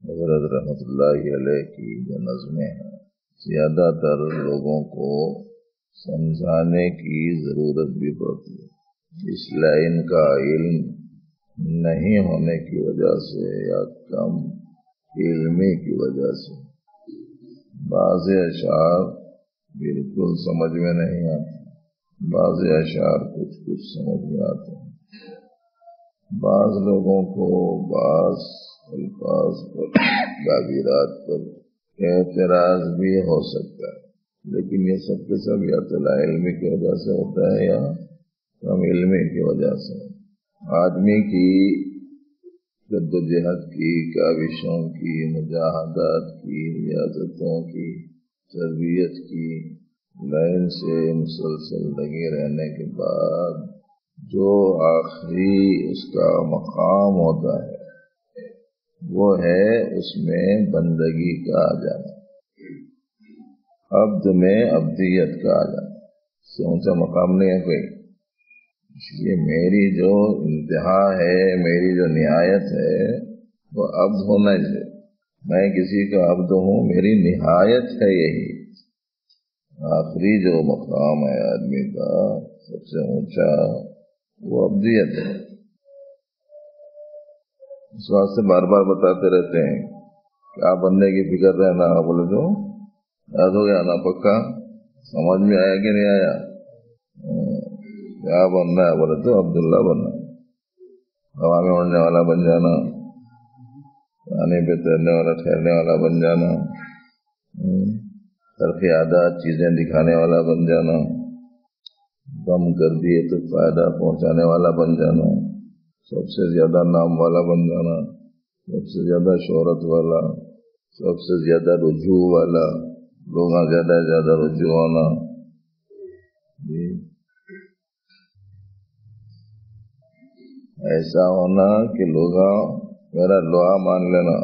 حضرت رحمۃ اللہ علیہ کی جو نظمیں ہیں زیادہ تر لوگوں کو سمجھانے کی ضرورت بھی پڑتی ہے، اس لیے ان کا علم نہیں ہونے کی وجہ سے یا کم علمی کی وجہ سے بعض اشعار بالکل سمجھ میں نہیں آتے، بعض اشعار کچھ سمجھ میں آتے ہیں۔ بعض لوگوں کو بعض الفاظ پر تعبیرات پر اعتراض بھی ہو سکتا ہے، لیکن یہ سب کے سب یا تو لا علمی کی وجہ سے ہوتا ہے یا کم علمی کی وجہ سے۔ آدمی کی جدوجہد کی، کاوشوں کی، مجاہدات کی، ریاضتوں کی، تربیت کی لائن سے مسلسل لگے رہنے کے بعد جو آخری اس کا مقام ہوتا ہے وہ ہے اس میں بندگی کا آ جانا، عبد میں عبدیت کا آ جانا، اس سے اونچا مقام نہیں ہے کوئی۔ اس لیے میری جو انتہا ہے، میری جو نہایت ہے وہ عبد ہونا چاہیے، میں کسی کا عبد ہوں، میری نہایت ہے یہی۔ آخری جو مقام ہے آدمی کا سب سے اونچا وہ عبدیت ہے۔ اس واسطے بار بار بتاتے رہتے ہیں کیا بننے کی فکر رہنا، بولے تو یاد ہو گیا نا، پکا سمجھ میں آیا کہ نہیں آیا؟ کیا بننا ہے بولے تو عبداللہ بننا، ہوا میں اڑنے والا بن جانا، پانی پہ تیرنے والا ٹھہرنے والا بن جانا، ترقی عادات چیزیں دکھانے والا بن جانا، کم کر دیے تو فائدہ پہنچانے والا بن جانا، سب سے زیادہ نام والا بن جانا، سب سے زیادہ شہرت والا، سب سے زیادہ رجوع والا، لوگ زیادہ سے زیادہ رجوع ہونا، ایسا ہونا کہ لوگ میرا لوہا مان لینا،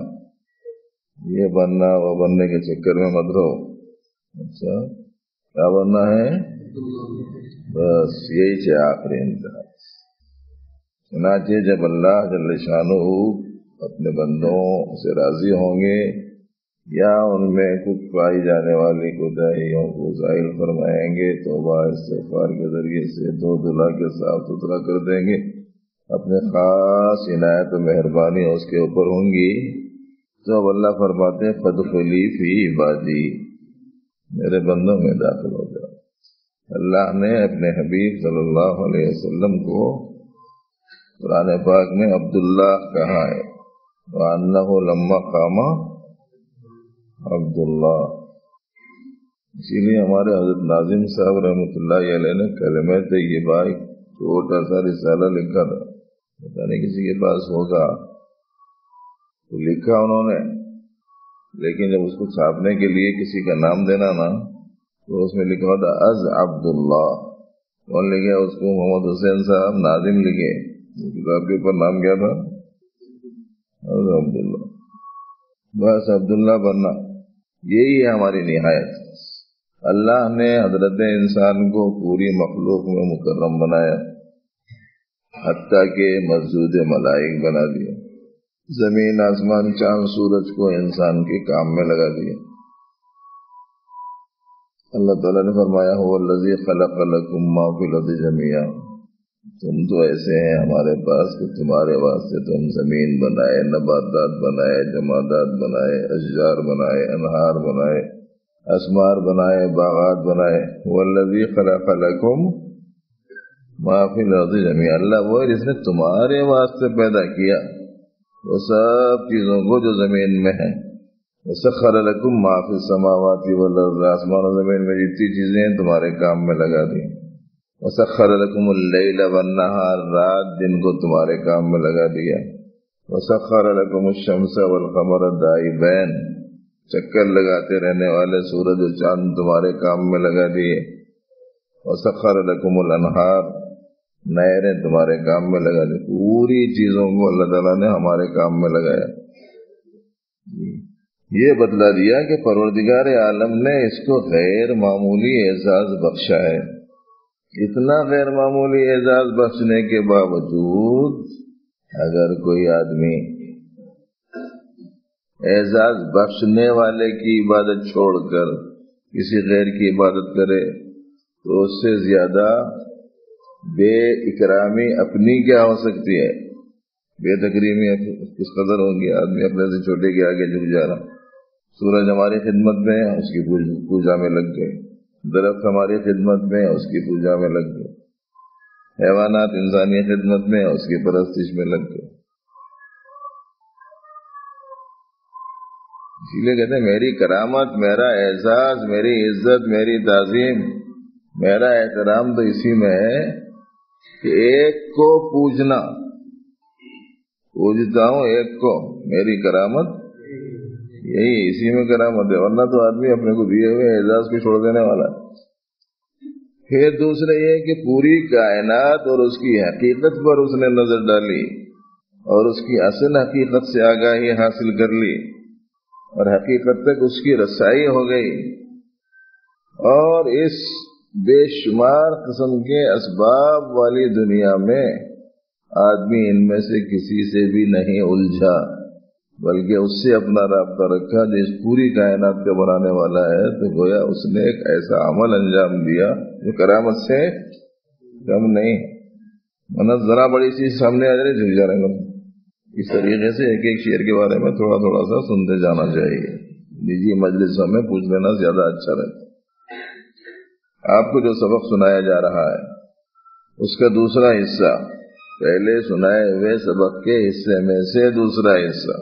یہ بننا وہ بننے کے چکر میں مت رہو۔ اچھا کیا بننا ہے؟ بس یہی سے آخری انتہا۔ چنانچہ جب اللہ جل شانہ اپنے بندوں سے راضی ہوں گے یا ان میں کچھ پائی جانے والی کوتاہیوں کو ظاہر فرمائیں گے، توبہ استغفار کے ذریعے سے دو دلا کے صاف ستھرا کر دیں گے، اپنے خاص عنایت و مہربانی اس کے اوپر ہوں گی، تو اب اللہ فرماتے ہیں فادخلی فی عبادی، میرے بندوں میں داخل ہو جاؤ۔ اللہ نے اپنے حبیب صلی اللہ علیہ وسلم کو قرآن پاک میں عبداللہ کہا ہے، وَأَنَّهُ لَمَّا قَامَ عبداللہ۔ اسی لیے ہمارے حضرت ناظم صاحب رحمۃ اللہ علیہ نے کلمہ طیبہ ایک چھوٹا سا رسالہ لکھا تھا، پتہ نہیں کسی کے پاس ہوگا، تو لکھا انہوں نے، لیکن جب اس کو چھاپنے کے لیے کسی کا نام دینا نا تو اس میں لکھا ہوتا از عبداللہ۔ کون لکھے اس کو؟ محمد حسین صاحب ناظم لکھے، کتاب کے اوپر نام کیا تھا؟ از عبداللہ۔ بس عبداللہ بننا یہی ہے ہماری نہایت۔ اللہ نے حضرت انسان کو پوری مخلوق میں مکرم بنایا، حتیٰ کہ مسجود ملائک بنا دیا، زمین آسمان چاند سورج کو انسان کے کام میں لگا دیا۔ اللہ تعالیٰ نے فرمایا هو الذی خلق لکم ما فی الارض جمیعا، تم تو ایسے ہیں ہمارے پاس کہ تمہارے واسطے تو ہم زمین بنائے، نباتات بنائے، جمادات بنائے، اشجار بنائے، انہار بنائے، اسمار بنائے، باغات بنائے۔ هو الذی خلق لکم ما فی الارض جمیعا، اللہ وہ ہے جس نے تمہارے واسطے پیدا کیا وہ سب چیزوں کو جو زمین میں ہیں۔ وسخر لکم ما فی السماوات والارض، آسمان و زمین میں جتنی چیزیں ہیں تمہارے کام میں لگا دی۔ وسخر لکم اللیل والنہار، رات دن کو تمہارے کام میں لگا دیا۔ وسخر لکم الشمس والقمر دائبین، چکر لگاتے رہنے والے سورج و چاند تمہارے کام میں لگا دیے۔ وسخر لکم الانہار، نہریں تمہارے کام میں لگا دی۔ پوری چیزوں کو اللہ تعالیٰ نے ہمارے کام میں لگایا۔ یہ بتلا دیا کہ پروردگار عالم نے اس کو غیر معمولی اعزاز بخشا ہے۔ اتنا غیر معمولی اعزاز بخشنے کے باوجود اگر کوئی آدمی اعزاز بخشنے والے کی عبادت چھوڑ کر کسی غیر کی عبادت کرے تو اس سے زیادہ بے اکرامی اپنی کیا ہو سکتی ہے؟ بے تکریمی کس قدر ہوگی؟ آدمی اپنے سے چھوٹے کے آگے جھک جا رہا، سورج ہماری خدمت میں اس کی پوجا میں لگ گئے، درخت ہماری خدمت میں اس کی پوجا میں لگ گئے، حیوانات انسانی خدمت میں اس کی پرستش میں لگ گئے۔ اسی لیے کہتے ہیں میری کرامت، میرا اعزاز، میری عزت، میری تعظیم، میرا احترام تو اسی میں ہے کہ ایک کو پوجنا، پوجتا ہوں ایک کو، میری کرامت یہی اسی میں کرامت ہے، ورنہ تو آدمی اپنے کو دیے ہوئے اعزاز کو چھوڑ دینے والا ہے۔ پھر دوسرا یہ کہ پوری کائنات اور اس کی حقیقت پر اس نے نظر ڈالی اور اس کی اصل حقیقت سے آگاہی حاصل کر لی اور حقیقت تک اس کی رسائی ہو گئی، اور اس بے شمار قسم کے اسباب والی دنیا میں آدمی ان میں سے کسی سے بھی نہیں الجھا، بلکہ اس سے اپنا رابطہ رکھا جو اس پوری کائنات کا بنانے والا ہے، تو گویا اس نے ایک ایسا عمل انجام دیا جو کرامت سے کم نہیں، ورنہ ذرا بڑی چیز سامنے آ جائے جھک جا رہے ہیں۔ اس طریقے سے ایک ایک شعر کے بارے میں تھوڑا تھوڑا سا سنتے جانا چاہیے، نجی مجلسوں میں پوچھ لینا زیادہ اچھا رہتا۔ آپ کو جو سبق سنایا جا رہا ہے اس کا دوسرا حصہ، پہلے سنائے ہوئے سبق کے حصے میں سے دوسرا حصہ،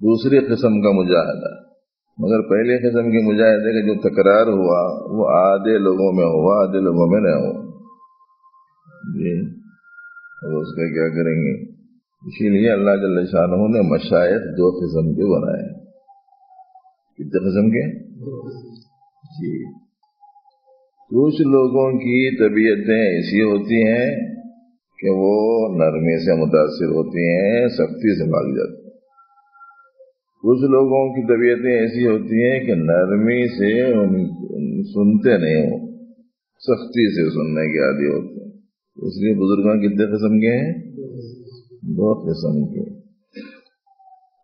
دوسری قسم کا مجاہدہ، مگر پہلے قسم کے مجاہدے کا جو تکرار ہوا وہ آدھے لوگوں میں ہوا، آدھے لوگوں میں نہ ہوا جی، اور اس کا کیا کریں گے؟ اسی لیے اللہ جل شانہ نے مشائخ دو قسم کے بنائے۔ کتنے قسم کے؟ جی، کچھ لوگوں کی طبیعتیں ایسی ہوتی ہیں کہ وہ نرمی سے متاثر ہوتی ہیں، سختی سے بھاگ جاتی ہیں۔ کچھ لوگوں کی طبیعتیں ایسی ہوتی ہیں کہ نرمی سے سنتے نہیں، ہو سختی سے سننے کے عادی ہوتے ہیں۔ اس لیے بزرگوں کتنے قسم کے ہیں؟ دو قسم کے۔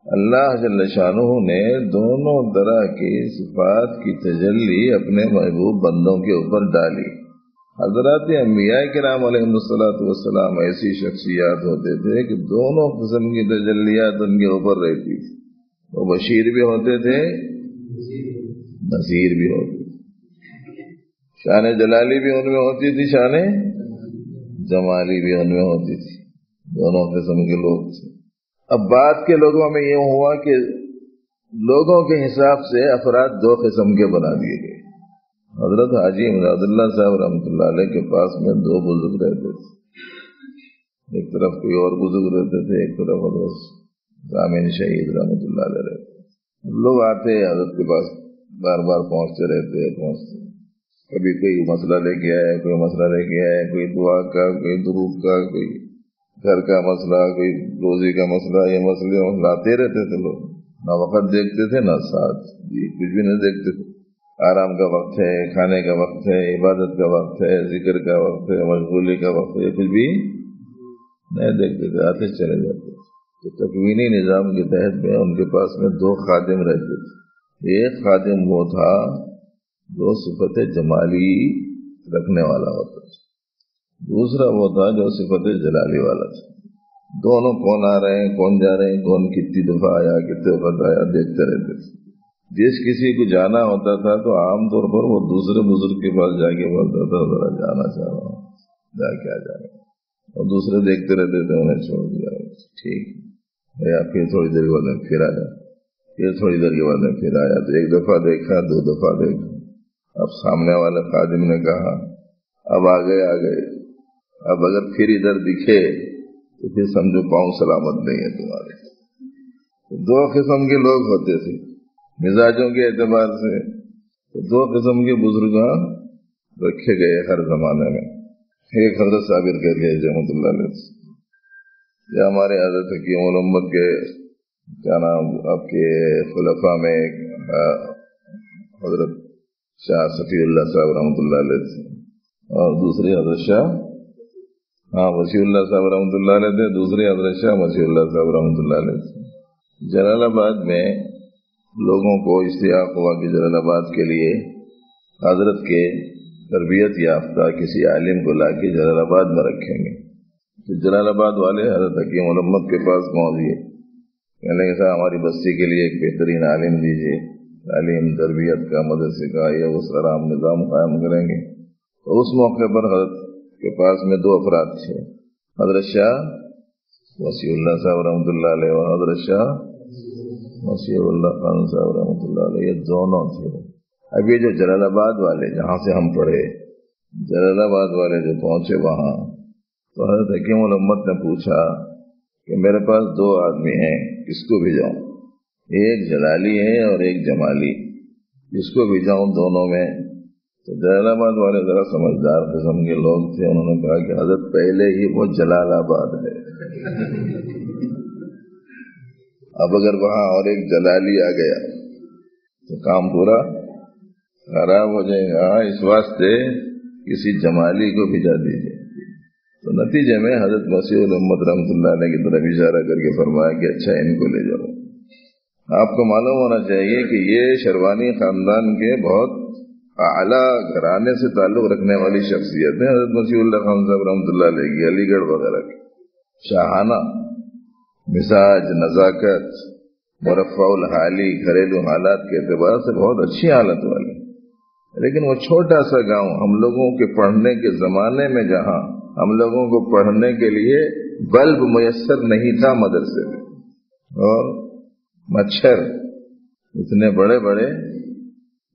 اللہ جل شانہ نے دونوں طرح کی صفات کی تجلی اپنے محبوب بندوں کے اوپر ڈالی۔ حضرات انبیاء کرام علیہ الصلوۃ والسلام ایسی شخصیات ہوتے تھے کہ دونوں قسم کی تجلیات ان کے اوپر رہتی تھی، وہ بشیر بھی ہوتے تھے، نذیر بھی ہوتے تھے۔ شان جلالی بھی ان میں ہوتی تھی، شان جمالی بھی ان میں ہوتی تھی، دونوں قسم کے لوگ تھے۔ اب بعد کے لوگوں میں یہ ہوا کہ لوگوں کے حساب سے افراد دو قسم کے بنا دیے گئے۔ حضرت حاجی امداد اللہ صاحب رحمۃ اللہ علیہ کے پاس میں دو بزرگ رہتے تھے، ایک طرف کوئی اور بزرگ رہتے تھے، ایک طرف حضرت ضامن شہید رحمۃ اللہ علیہ رہتے تھے۔ لوگ آتے حضرت کے پاس بار بار پہنچتے رہتے، کبھی کوئی مسئلہ لے کے آئے، کوئی مسئلہ لے کے آئے، کوئی دعا کا، کوئی درود کا، کوئی گھر کا مسئلہ، کوئی روزی کا مسئلہ، یہ مسئلے لاتے رہتے تھے لوگ، نہ وقت دیکھتے تھے نہ ساتھ، کچھ بھی نہیں دیکھتے تھے۔ آرام کا وقت ہے، کھانے کا وقت ہے، عبادت کا وقت ہے، ذکر کا وقت ہے، مشغولی کا وقت ہے، کچھ بھی نہیں دیکھتے تھے، آتے چلے جاتے تھے۔ تو تکوینی نظام کے تحت میں ان کے پاس میں دو خادم رہتے تھے۔ ایک خادم وہ تھا جو صفت جمالی رکھنے والا ہوتا تھا، دوسرا وہ تھا جو صفت جلالی والا تھا۔ دونوں کون آ رہے ہیں، کون جا رہے ہیں، کون کتنی دفعہ آیا، کتنے وقت آیا، دیکھتے رہتے تھے۔ جس کسی کو جانا ہوتا تھا تو عام طور پر وہ دوسرے بزرگ کے پاس جا کے بولتا تھا ذرا جانا چاہ رہا ہوں، جا کے آ جائے، اور دوسرے دیکھتے رہتے تھے، انہیں چھوڑ دیا، ٹھیک ہے، پھر تھوڑی دیر کے بعد میں پھر آیا، پھر تھوڑی دیر کے بعد میں پھر آیا، تو ایک دفعہ دیکھا، دو دفعہ دیکھا، اب سامنے والے خادم نے کہا اب آ گئے، اب اگر پھر ادھر دکھے تو پھر سمجھو پاؤں سلامت نہیں ہے تمہارے۔ دو قسم کے لوگ ہوتے تھے مزاجوں کے اعتبار سے، دو قسم کے بزرگاں رکھے گئے ہر زمانے میں۔ ایک حضرت صابر کہہ گئے رحمۃ اللہ علیہ، یہ ہمارے حضرت حکیم الامت کے کیا نام آپ کے خلفاء میں حضرت شاہ صفی اللہ صاحب رحمۃ اللہ علیہ تھے، اور دوسرے حضرت شاہ وسیع اللہ صاحب رحمۃ اللہ علیہ تھے، دوسرے حضرت شاہ وسیع اللہ صاحب رحمۃ اللہ علیہ تھے۔ جلال آباد میں لوگوں کو اشتیاق ہوا کہ جلال آباد کے لیے حضرت کے تربیت یافتہ کسی عالم کو لا کے جلال آباد میں رکھیں گے. تو جلال آباد والے حضرت حکیم علامت کے پاس پہنچ گئے. کہنے کے ساتھ ہماری بستی کے لیے ایک بہترین عالم دیجیے، تعلیم تربیت کا مدرسے کا یہ اس طرح ہم نظام قائم کریں گے. تو اس موقع پر حضرت کے پاس میں دو افراد تھے، حضرت شاہ وسیع اللہ صاحب رحمۃ اللہ علیہ اور حضرت شاہ وسیع اللہ خان صاحب رحمۃ اللہ علیہ. یہ دونوں تھے. اب یہ جو جلال آباد والے جہاں سے ہم پڑھے، جلال آباد والے جو پہنچے وہاں، تو حضرت حکیم علامت نے پوچھا کہ میرے پاس دو آدمی ہیں، کس کو بھیجاؤں؟ ایک جلالی ہے اور ایک جمالی، کس کو بھیجاؤں دونوں میں؟ تو جلال آباد والے ذرا سمجھدار قسم کے لوگ تھے، انہوں نے کہا کہ حضرت پہلے ہی وہ جلال آباد ہے، اب اگر وہاں اور ایک جلالی آ گیا تو کام پورا خراب ہو جائے گا، اس واسطے کسی جمالی کو بھیجا دیجیے. تو نتیجے میں حضرت مسیح الامت رحمۃ اللہ علیہ کی طرف اشارہ کر کے فرمایا کہ اچھا ان کو لے جاؤ. آپ کو معلوم ہونا چاہیے کہ یہ شروانی خاندان کے بہت اعلیٰ گھرانے سے تعلق رکھنے والی شخصیت ہے. حضرت مسیح اللہ خان صاحب رحمۃ اللہ علیہ کی علی گڑھ وغیرہ کی شاہانہ مزاج، نزاکت، مرفع الحالی، گھریلو حالات کے اعتبار سے بہت اچھی حالت والی. لیکن وہ چھوٹا سا گاؤں ہم لوگوں کے پڑھنے کے زمانے میں، جہاں ہم لوگوں کو پڑھنے کے لیے بلب میسر نہیں تھا مدرسے میں، اور مچھر اتنے بڑے بڑے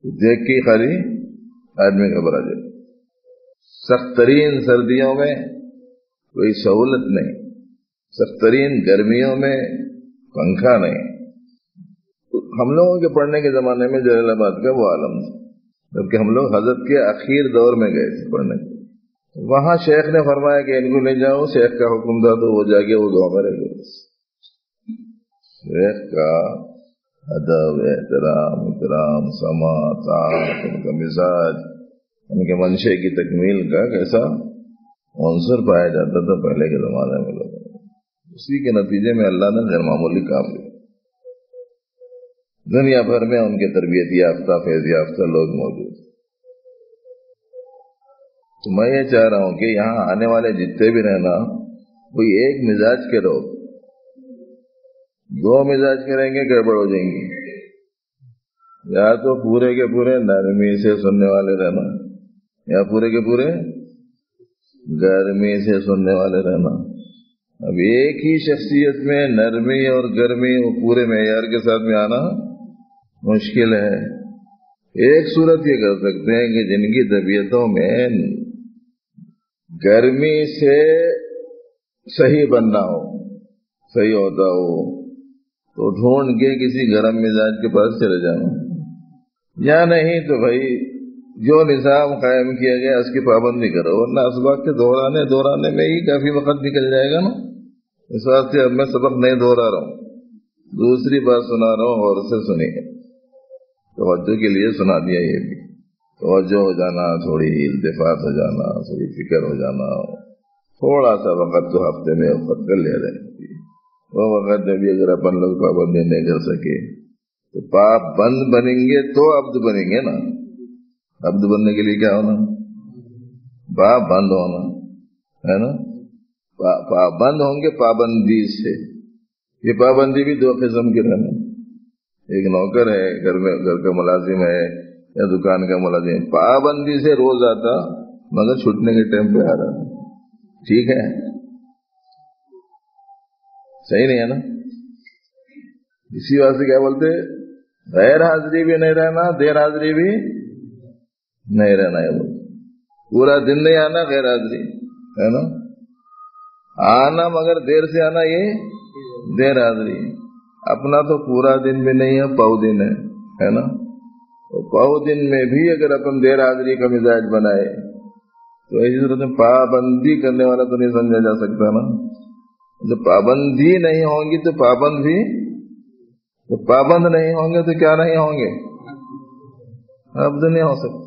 دیکھ کے خالی آدمی گھبرا جائے. سخت ترین سردیوں میں کوئی سہولت نہیں، سخت ترین گرمیوں میں پنکھا نہیں. ہم لوگوں کے پڑھنے کے زمانے میں جلال آباد کا وہ عالم تھا، جبکہ ہم لوگ حضرت کے اخیر دور میں گئے تھے پڑھنے. وہاں شیخ نے فرمایا کہ ان کو لے جاؤ. شیخ کا حکم تھا تو وہ جا کے وہ گاؤں میں رہ گئے. شیخ کا ادب، احترام، سماعت، ان کا مزاج، ان کے منشے کی تکمیل کا کیسا عنصر پایا جاتا تھا پہلے کے زمانے میں لوگوں. اسی کے نتیجے میں اللہ نے غیر معمولی کام کیا. دنیا بھر میں ان کے تربیت یافتہ، فیض یافتہ لوگ موجود. تو میں یہ چاہ رہا ہوں کہ یہاں آنے والے جتنے بھی رہنا، کوئی ایک مزاج کے لوگ، دو مزاج کے رہیں گے گڑبڑ ہو جائیں گی. یا تو پورے کے پورے نرمی سے سننے والے رہنا، یا پورے کے پورے گرمی سے سننے والے رہنا. اب ایک ہی شخصیت میں نرمی اور گرمی وہ پورے معیار کے ساتھ میں آنا مشکل ہے. ایک صورت یہ کر سکتے ہیں کہ جن کی طبیعتوں میں گرمی سے صحیح بننا ہو، صحیح ہوتا ہو، تو ڈھونڈ کے کسی گرم مزاج کے پاس چلے جانا، یا نہیں تو بھائی جو نظام قائم کیا گیا اس کی پابندی کرو، ورنہ اسباق کے دہرانے میں ہی کافی وقت نکل جائے گا نا. اس واسطے اب میں سبق نہیں دہرا رہا ہوں، دوسری بات سنا رہا ہوں اور اسے سنیے. توجہ کے لیے سنا دیا. یہ بھی توجہ ہو جانا، تھوڑی التفات ہو جانا، تھوڑی فکر ہو جانا، تھوڑا سا وقت تو ہفتے میں وقت کر لیا جائے. وہ وقت میں بھی اگر اپن لوگ پابندی نہیں کر سکے تو پابند بنیں گے تو عبد بنیں گے نا. عبد بننے کے لیے کیا ہونا؟ پابند ہونا ہے نا. پابند ہوں گے پابندی سے. یہ پابندی بھی دو قسم کی رہنا. ایک نوکر ہے، گھر کا ملازم ہے یا دکان کا ملازم، پابندی سے روز آتا مگر چھٹنے کے ٹائم پہ آ رہا. ٹھیک ہے، صحیح نہیں ہے نا. اسی واسطے کیا بولتے، غیر حاضری بھی نہیں رہنا، دیر حاضری بھی نہیں رہنا. یہ بولتے پورا دن نہیں آنا غیر حاضری ہے نا، آنا مگر دیر سے آنا یہ دیر حاضری. اپنا تو پورا دن بھی نہیں ہے، پاؤ دن ہے نا. تو پاؤ دن میں بھی اگر اپن دیر حاضری کا مزاج بنائے تو ایسی طرح سے پابندی کرنے والا تو نہیں سمجھا جا سکتا نا. جب پابندی نہیں ہوں گی تو پابند بھی، تو پابند نہیں ہوں گے تو کیا نہیں ہوں گے؟ عبد نہیں ہو سکتے.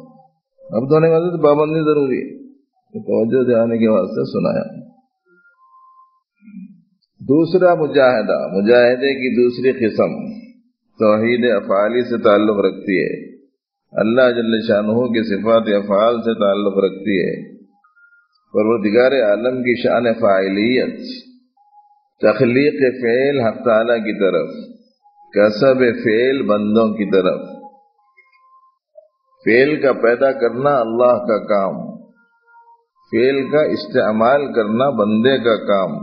عبد ہونے کے واسطے تو پابندی ضروری ہے. توجہ دلانے کے واسطے سنایا. دوسرا مجاہدہ، مجاہدے کی دوسری قسم توحید افعالی سے تعلق رکھتی ہے، اللہ جل شانہ کی صفات افعال سے تعلق رکھتی ہے، پروردگار عالم کی شان فاعلیت، تخلیق فعل حق تعالی کی طرف، کسب فعل بندوں کی طرف، فعل کا پیدا کرنا اللہ کا کام، فعل کا استعمال کرنا بندے کا کام۔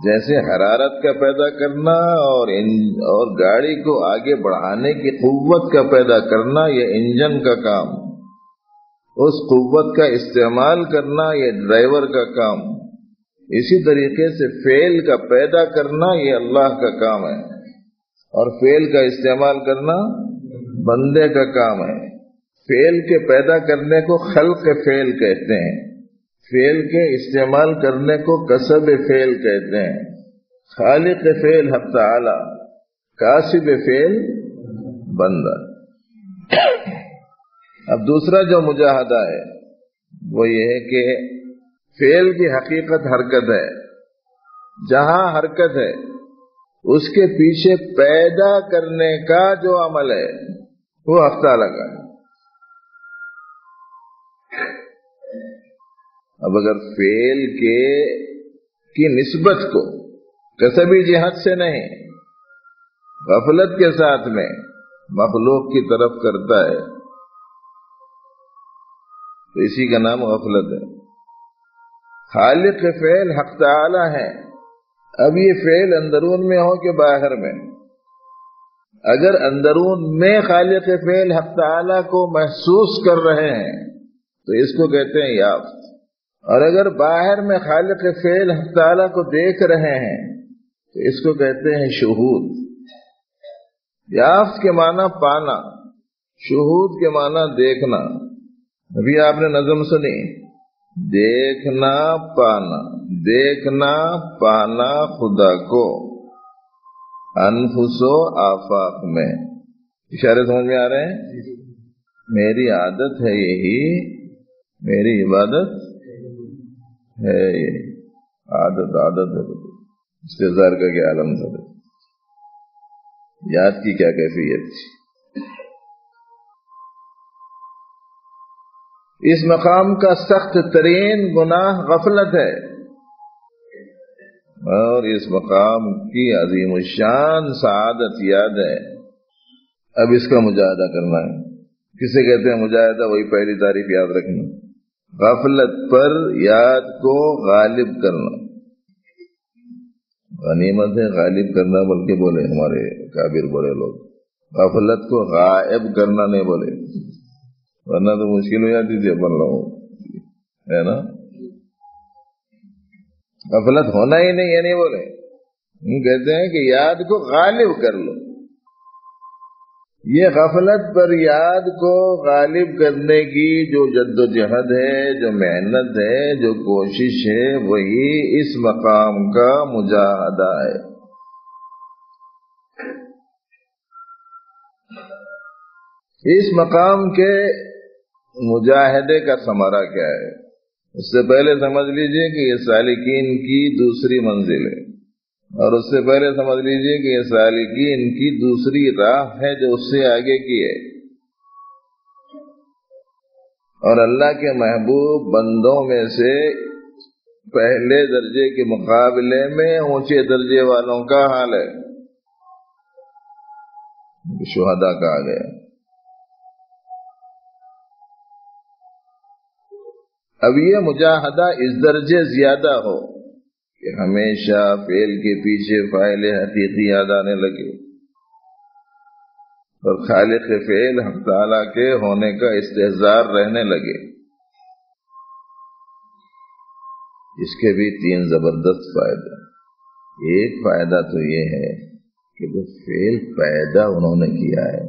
جیسے حرارت کا پیدا کرنا اور گاڑی کو آگے بڑھانے کی قوت کا پیدا کرنا یہ انجن کا کام، اس قوت کا استعمال کرنا یہ ڈرائیور کا کام، اسی طریقے سے فعل کا پیدا کرنا یہ اللہ کا کام ہے، اور فعل کا استعمال کرنا بندے کا کام ہے۔ فعل کے پیدا کرنے کو خلق فعل کہتے ہیں، فعل کے استعمال کرنے کو کسب فعل کہتے ہیں۔ خالق فعل حق تعالی، کاسب فعل بندہ۔ اب دوسرا جو مجاہدہ ہے وہ یہ ہے کہ فعل کی حقیقت حرکت ہے، جہاں حرکت ہے اس کے پیچھے پیدا کرنے کا جو عمل ہے وہ حق تعالی کا ہے۔ اب اگر فعل کی نسبت کو کسبی جہت سے نہیں، غفلت کے ساتھ میں مخلوق کی طرف کرتا ہے تو اسی کا نام غفلت ہے۔ خالق فعل حق تعالی ہے۔ اب یہ فعل اندرون میں ہو کہ باہر میں، اگر اندرون میں خالق فعل حق تعالی کو محسوس کر رہے ہیں تو اس کو کہتے ہیں یافت، اور اگر باہر میں خالق فعل حق تعالی کو دیکھ رہے ہیں تو اس کو کہتے ہیں شہود۔ یافت کے معنی پانا، شہود کے معنی دیکھنا۔ ابھی آپ نے نظم سنی، دیکھنا پانا، دیکھنا پانا خدا کو انفس و آفاق میں۔ اشارے سمجھ میں آ رہے ہیں؟ میری عادت ہے یہی، میری عبادت ہے یہ، عادت ہے، استظہار کا کیا عالم تھا، یاد کی کیا کیفیت تھی۔ اس مقام کا سخت ترین گناہ غفلت ہے، اور اس مقام کی عظیم الشان سعادت یاد ہے۔ اب اس کا مجاہدہ کرنا ہے۔ کسے کہتے ہیں مجاہدہ؟ وہی پہلی تعریف یاد رکھنا، غفلت پر یاد کو غالب کرنا۔ غنیمت ہے غالب کرنا، بلکہ بولے ہمارے کابر بڑے لوگ، غفلت کو غائب کرنا نہیں بولے، ورنہ تو مشکل ہو جاتی تھی اپن لوگوں، ہے نا؟ غفلت ہونا ہی نہیں ہے، نہیں بولے، ہم کہتے ہیں کہ یاد کو غالب کر لو۔ یہ غفلت پر یاد کو غالب کرنے کی جو جد و جہد ہے، جو محنت ہے، جو کوشش ہے، وہی اس مقام کا مجاہدہ ہے۔ اس مقام کے مجاہدے کا ثمرہ کیا ہے؟ اس سے پہلے سمجھ لیجئے کہ یہ سالکین کی دوسری منزل ہے، اور اس سے پہلے سمجھ لیجئے کہ یہ سالکین کی دوسری راہ ہے جو اس سے آگے کی ہے۔ اور اللہ کے محبوب بندوں میں سے پہلے درجے کے مقابلے میں اونچے درجے والوں کا حال ہے، شہداء کہا گیا۔ اب یہ مجاہدہ اس درجے زیادہ ہو کہ ہمیشہ فعل کے پیچھے فاعل حقیقی یاد آنے لگے، اور خالق فعل حق تعالیٰ کے ہونے کا استحضار رہنے لگے۔ اس کے بھی 3 زبردست فائدے۔ ایک فائدہ تو یہ ہے کہ وہ فعل پیدا انہوں نے کیا ہے،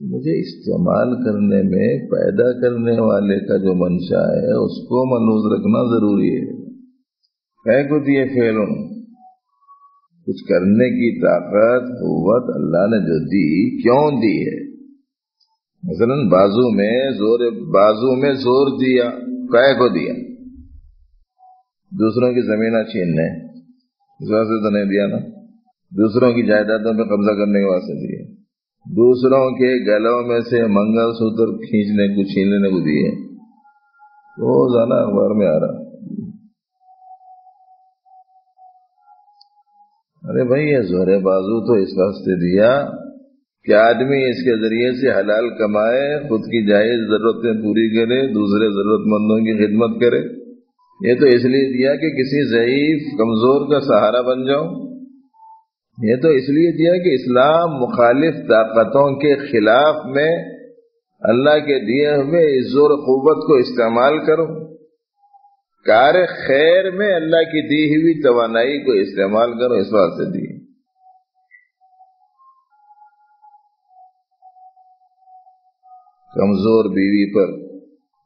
مجھے استعمال کرنے میں پیدا کرنے والے کا جو منشا ہے اس کو ملحوظ رکھنا ضروری ہے۔ کچھ یہ فعل کچھ کرنے کی طاقت قوت اللہ نے جو دی، کیوں دی ہے؟ مثلا بازو میں زور دیا، کائے کو دیا؟ دوسروں کی زمینہ چھیننے، اس واسطے تو نہیں دیا نا، دوسروں کی جائیدادوں پہ قبضہ کرنے کے واسطے دیے، دوسروں کے گلوں میں سے منگل سوتر کھینچنے کو چھین لینے کو دیے، روزانہ اخبار میں آ رہا۔ ارے بھائی یہ زہر بازو تو اس واسطے دیا کہ آدمی اس کے ذریعے سے حلال کمائے، خود کی جائز ضرورتیں پوری کرے، دوسرے ضرورت مندوں کی خدمت کرے۔ یہ تو اس لیے دیا کہ کسی ضعیف کمزور کا سہارا بن جاؤ، یہ تو اس لیے دیا کہ اسلام مخالف طاقتوں کے خلاف میں اللہ کے دیے ہوئے اس زور قوت کو استعمال کرو، کار خیر میں اللہ کی دی ہوئی توانائی کو استعمال کرو، اس واسطے دی۔ کمزور بیوی پر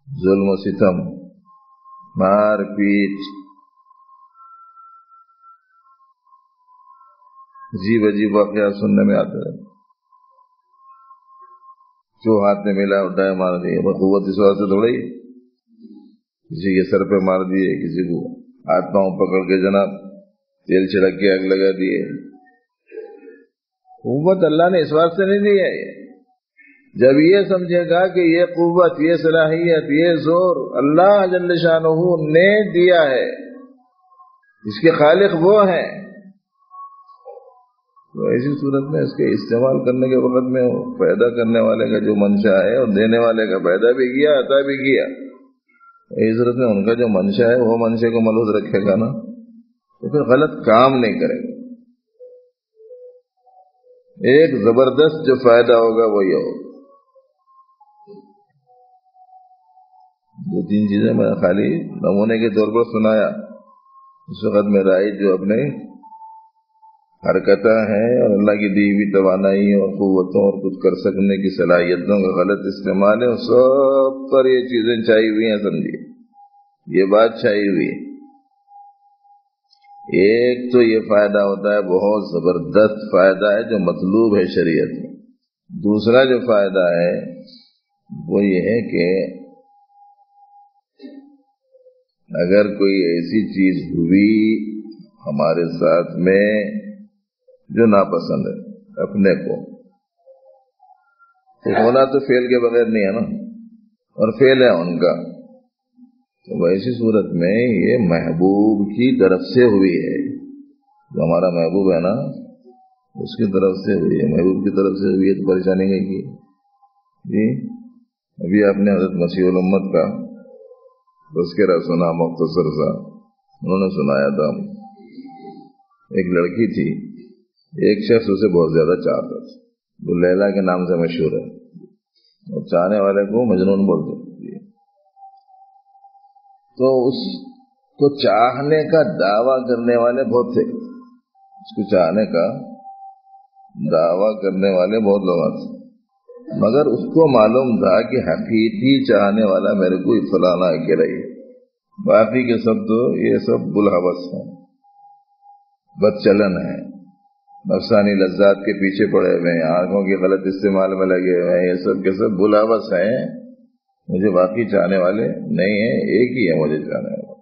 ظلم و ستم، مار پیٹ، عجیب عجیب واقعات سننے میں آتے ہیں۔ جو ہاتھ میں ملا اٹھائے مار دیے، قوت اس واسطے تھوڑی، کسی کے سر پہ مار دیے، کسی کو ہاتھ پاؤں پکڑ کے جناب تیل چھڑک کے آگ لگا دیے۔ قوت اللہ نے اس واسطے نہیں دی ہے۔ جب یہ سمجھے گا کہ یہ قوت، یہ صلاحیت، یہ زور اللہ جل شانہ نے دیا ہے، اس کے خالق وہ ہیں، تو ایسی صورت میں اس کے استعمال کرنے کے وقت میں پیدا کرنے والے کا جو منشا ہے اور دینے والے کا پیدا بھی کیا، عطا بھی کیا، اس صورت میں ان کا جو منشا ہے وہ منشے کو ملحوظ رکھے گا نا، تو پھر غلط کام نہیں کرے گا۔ ایک زبردست جو فائدہ ہوگا وہ یہ ہوگا۔ دو تین چیزیں میں خالی نمونے کے طور پر سنایا۔ اس وقت میں رائج جو اپنے حرکتیں ہیں اور اللہ کی دی ہوئی توانائی اور قوتوں اور کچھ کر سکنے کی صلاحیتوں کا غلط استعمال ہے، سب پر یہ چیزیں چھائی ہوئی ہیں، سمجھیے یہ بات چھائی ہوئی ہے۔ ایک تو یہ فائدہ ہوتا ہے، بہت زبردست فائدہ ہے جو مطلوب ہے شریعت میں۔ دوسرا جو فائدہ ہے وہ یہ ہے کہ اگر کوئی ایسی چیز ہوئی ہمارے ساتھ میں جو ناپسند ہے اپنے کو، تو ہونا تو فعل کے بغیر نہیں ہے نا، اور فعل ہے ان کا، تو ایسی صورت میں یہ محبوب کی طرف سے ہوئی ہے، جو ہمارا محبوب ہے نا اس کی طرف سے ہوئی ہے، محبوب کی طرف سے ہوئی ہے تو پریشانی نہیں کی جی۔ ابھی آپ نے حضرت مسیح الامت کا تذکرہ سنا مختصر سا، انہوں نے سنایا تھا ایک لڑکی تھی، ایک شخص اسے بہت زیادہ چاہتا تھا، وہ لیلا کے نام سے مشہور ہے، اور چاہنے والے کو مجنون بولتے ہیں، تو اس کو چاہنے کا دعویٰ کرنے والے بہت تھے، اس کو چاہنے کا دعویٰ کرنے والے بہت لوگ تھے، مگر اس کو معلوم تھا کہ حقیقی چاہنے والا میرے کو فلانا اکیلا ہی ہے، باقی کے سب تو یہ سب بلحوث ہیں، بد چلن ہے، نفسانی لذات کے پیچھے پڑے ہوئے ہیں، آنکھوں کے غلط استعمال میں لگے ہوئے ہیں، یہ سب کے سب بلحوث ہیں، مجھے باقی چاہنے والے نہیں ہیں، ایک ہی ہے مجھے چاہنے والے۔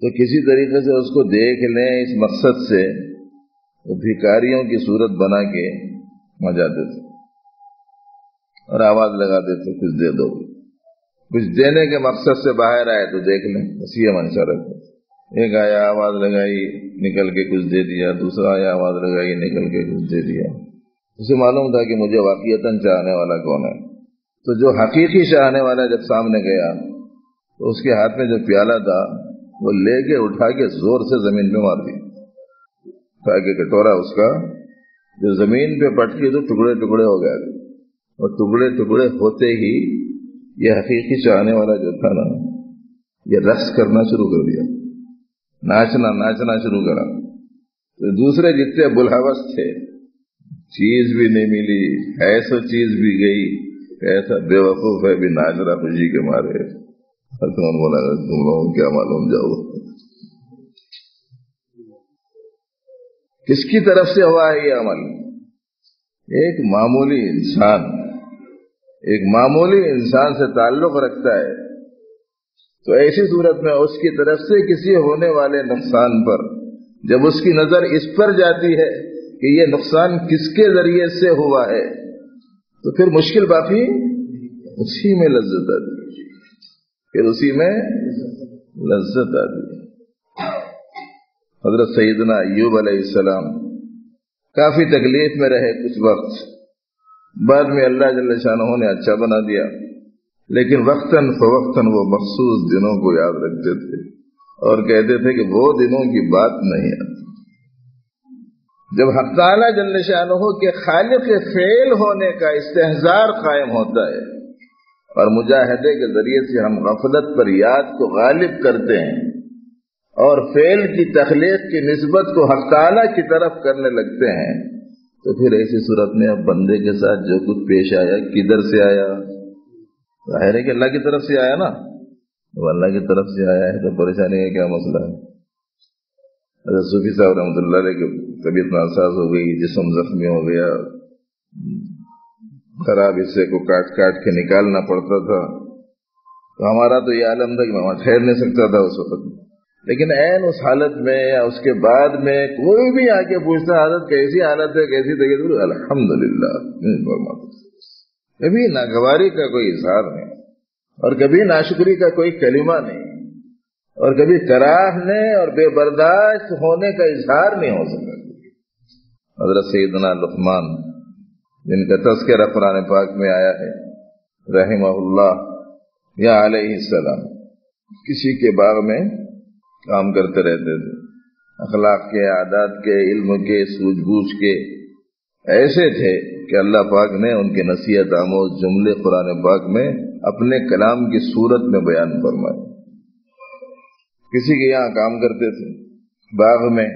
تو کسی طریقے سے اس کو دیکھ لیں، اس مقصد سے وہ بھکاریوں کی صورت بنا کے وہاں جاتے تھے اور آواز لگاتے تھے کچھ دے دو، کچھ دینے کے مقصد سے باہر آئے تو دیکھ لیں، بس یہ منشا رکھتے۔ ایک آیا آواز لگائی نکل کے کچھ دے دیا، دوسرا آیا آواز لگائی نکل کے کچھ دے دیا، اسے معلوم تھا کہ مجھے واقعتاً چاہنے والا کون ہے۔ تو جو حقیقی چاہنے والا جب سامنے گیا تو اس کے ہاتھ میں جو پیالہ تھا وہ لے کے اٹھا کے زور سے زمین پہ مار دی، تاکہ کٹورا اس کا جو زمین پہ پٹکی تو ٹکڑے ٹکڑے ہو گیا، اور ٹکڑے ٹکڑے ہوتے ہی یہ حقیقی چاہنے والا جو تھا نا یہ رقص کرنا شروع کر دیا، ناچنا شروع کرا۔ تو دوسرے جتنے بلحوث تھے، چیز بھی نہیں ملی، ایسا چیز بھی گئی، ایسا بے وقوف ہے بھی ناچ رہا خوشی کے مارے، بولا تم لوگوں کیا معلوم جاؤ کس کی طرف سے ہوا ہے یہ عمل۔ ایک معمولی انسان سے تعلق رکھتا ہے، تو ایسی صورت میں اس کی طرف سے کسی ہونے والے نقصان پر جب اس کی نظر اس پر جاتی ہے کہ یہ نقصان کس کے ذریعے سے ہوا ہے تو پھر مشکل باقی اسی میں لذت آتی، پھر اسی میں لذت آتی۔ حضرت سیدنا ایوب علیہ السلام کافی تکلیف میں رہے کچھ وقت، بعد میں اللہ جل شانہ نے اچھا بنا دیا، لیکن وقتاً فوقتاً وہ مخصوص دنوں کو یاد رکھتے تھے اور کہتے تھے کہ وہ دنوں کی بات نہیں آتی جب حق تعالیٰ جل شانہ کے خالق فعل ہونے کا استحضار قائم ہوتا ہے اور مجاہدے کے ذریعے سے ہم غفلت پر یاد کو غالب کرتے ہیں اور فعل کی تخلیق کی نسبت کو حق تعالیٰ کی طرف کرنے لگتے ہیں، تو پھر ایسی صورت میں اب بندے کے ساتھ جو کچھ پیش آیا کدھر سے آیا؟ ظاہر ہے کہ اللہ کی طرف سے آیا نا، وہ اللہ کی طرف سے آیا ہے تو پریشانی کا کیا مسئلہ ہے؟ حضرت صوفی صاحب رحمۃ اللہ علیہ کی طبیعت ناساز ہو گئی، جسم زخمی ہو گیا، خراب حصے کو کاٹ کاٹ کے نکالنا پڑتا تھا، تو ہمارا تو یہ عالم تھا کہ میں وہاں ٹھہر نہیں سکتا تھا اس وقت، لیکن عین اس حالت میں یا اس کے بعد میں کوئی بھی آ کے پوچھتا حالت کیسی حالت ہے کیسی طبیعت، الحمدللہ، کبھی ناگواری کا کوئی اظہار نہیں اور کبھی ناشکری کا کوئی کلمہ نہیں اور کبھی کراہنے اور بے برداشت ہونے کا اظہار نہیں ہو سکتا۔ حضرت سیدنا لقمان جن کا تذکرہ قرآن پاک میں آیا ہے رحمہ اللہ یا علیہ السلام، کسی کے باغ میں کام کرتے رہتے تھے، اخلاق کے، عادات کے، علم کے، سوجھ بوجھ کے ایسے تھے کہ اللہ پاک نے ان کے نصیحت آموز جملے قرآن پاک میں اپنے کلام کی صورت میں بیان فرمائے۔ کسی کے یہاں کام کرتے تھے باغ میں،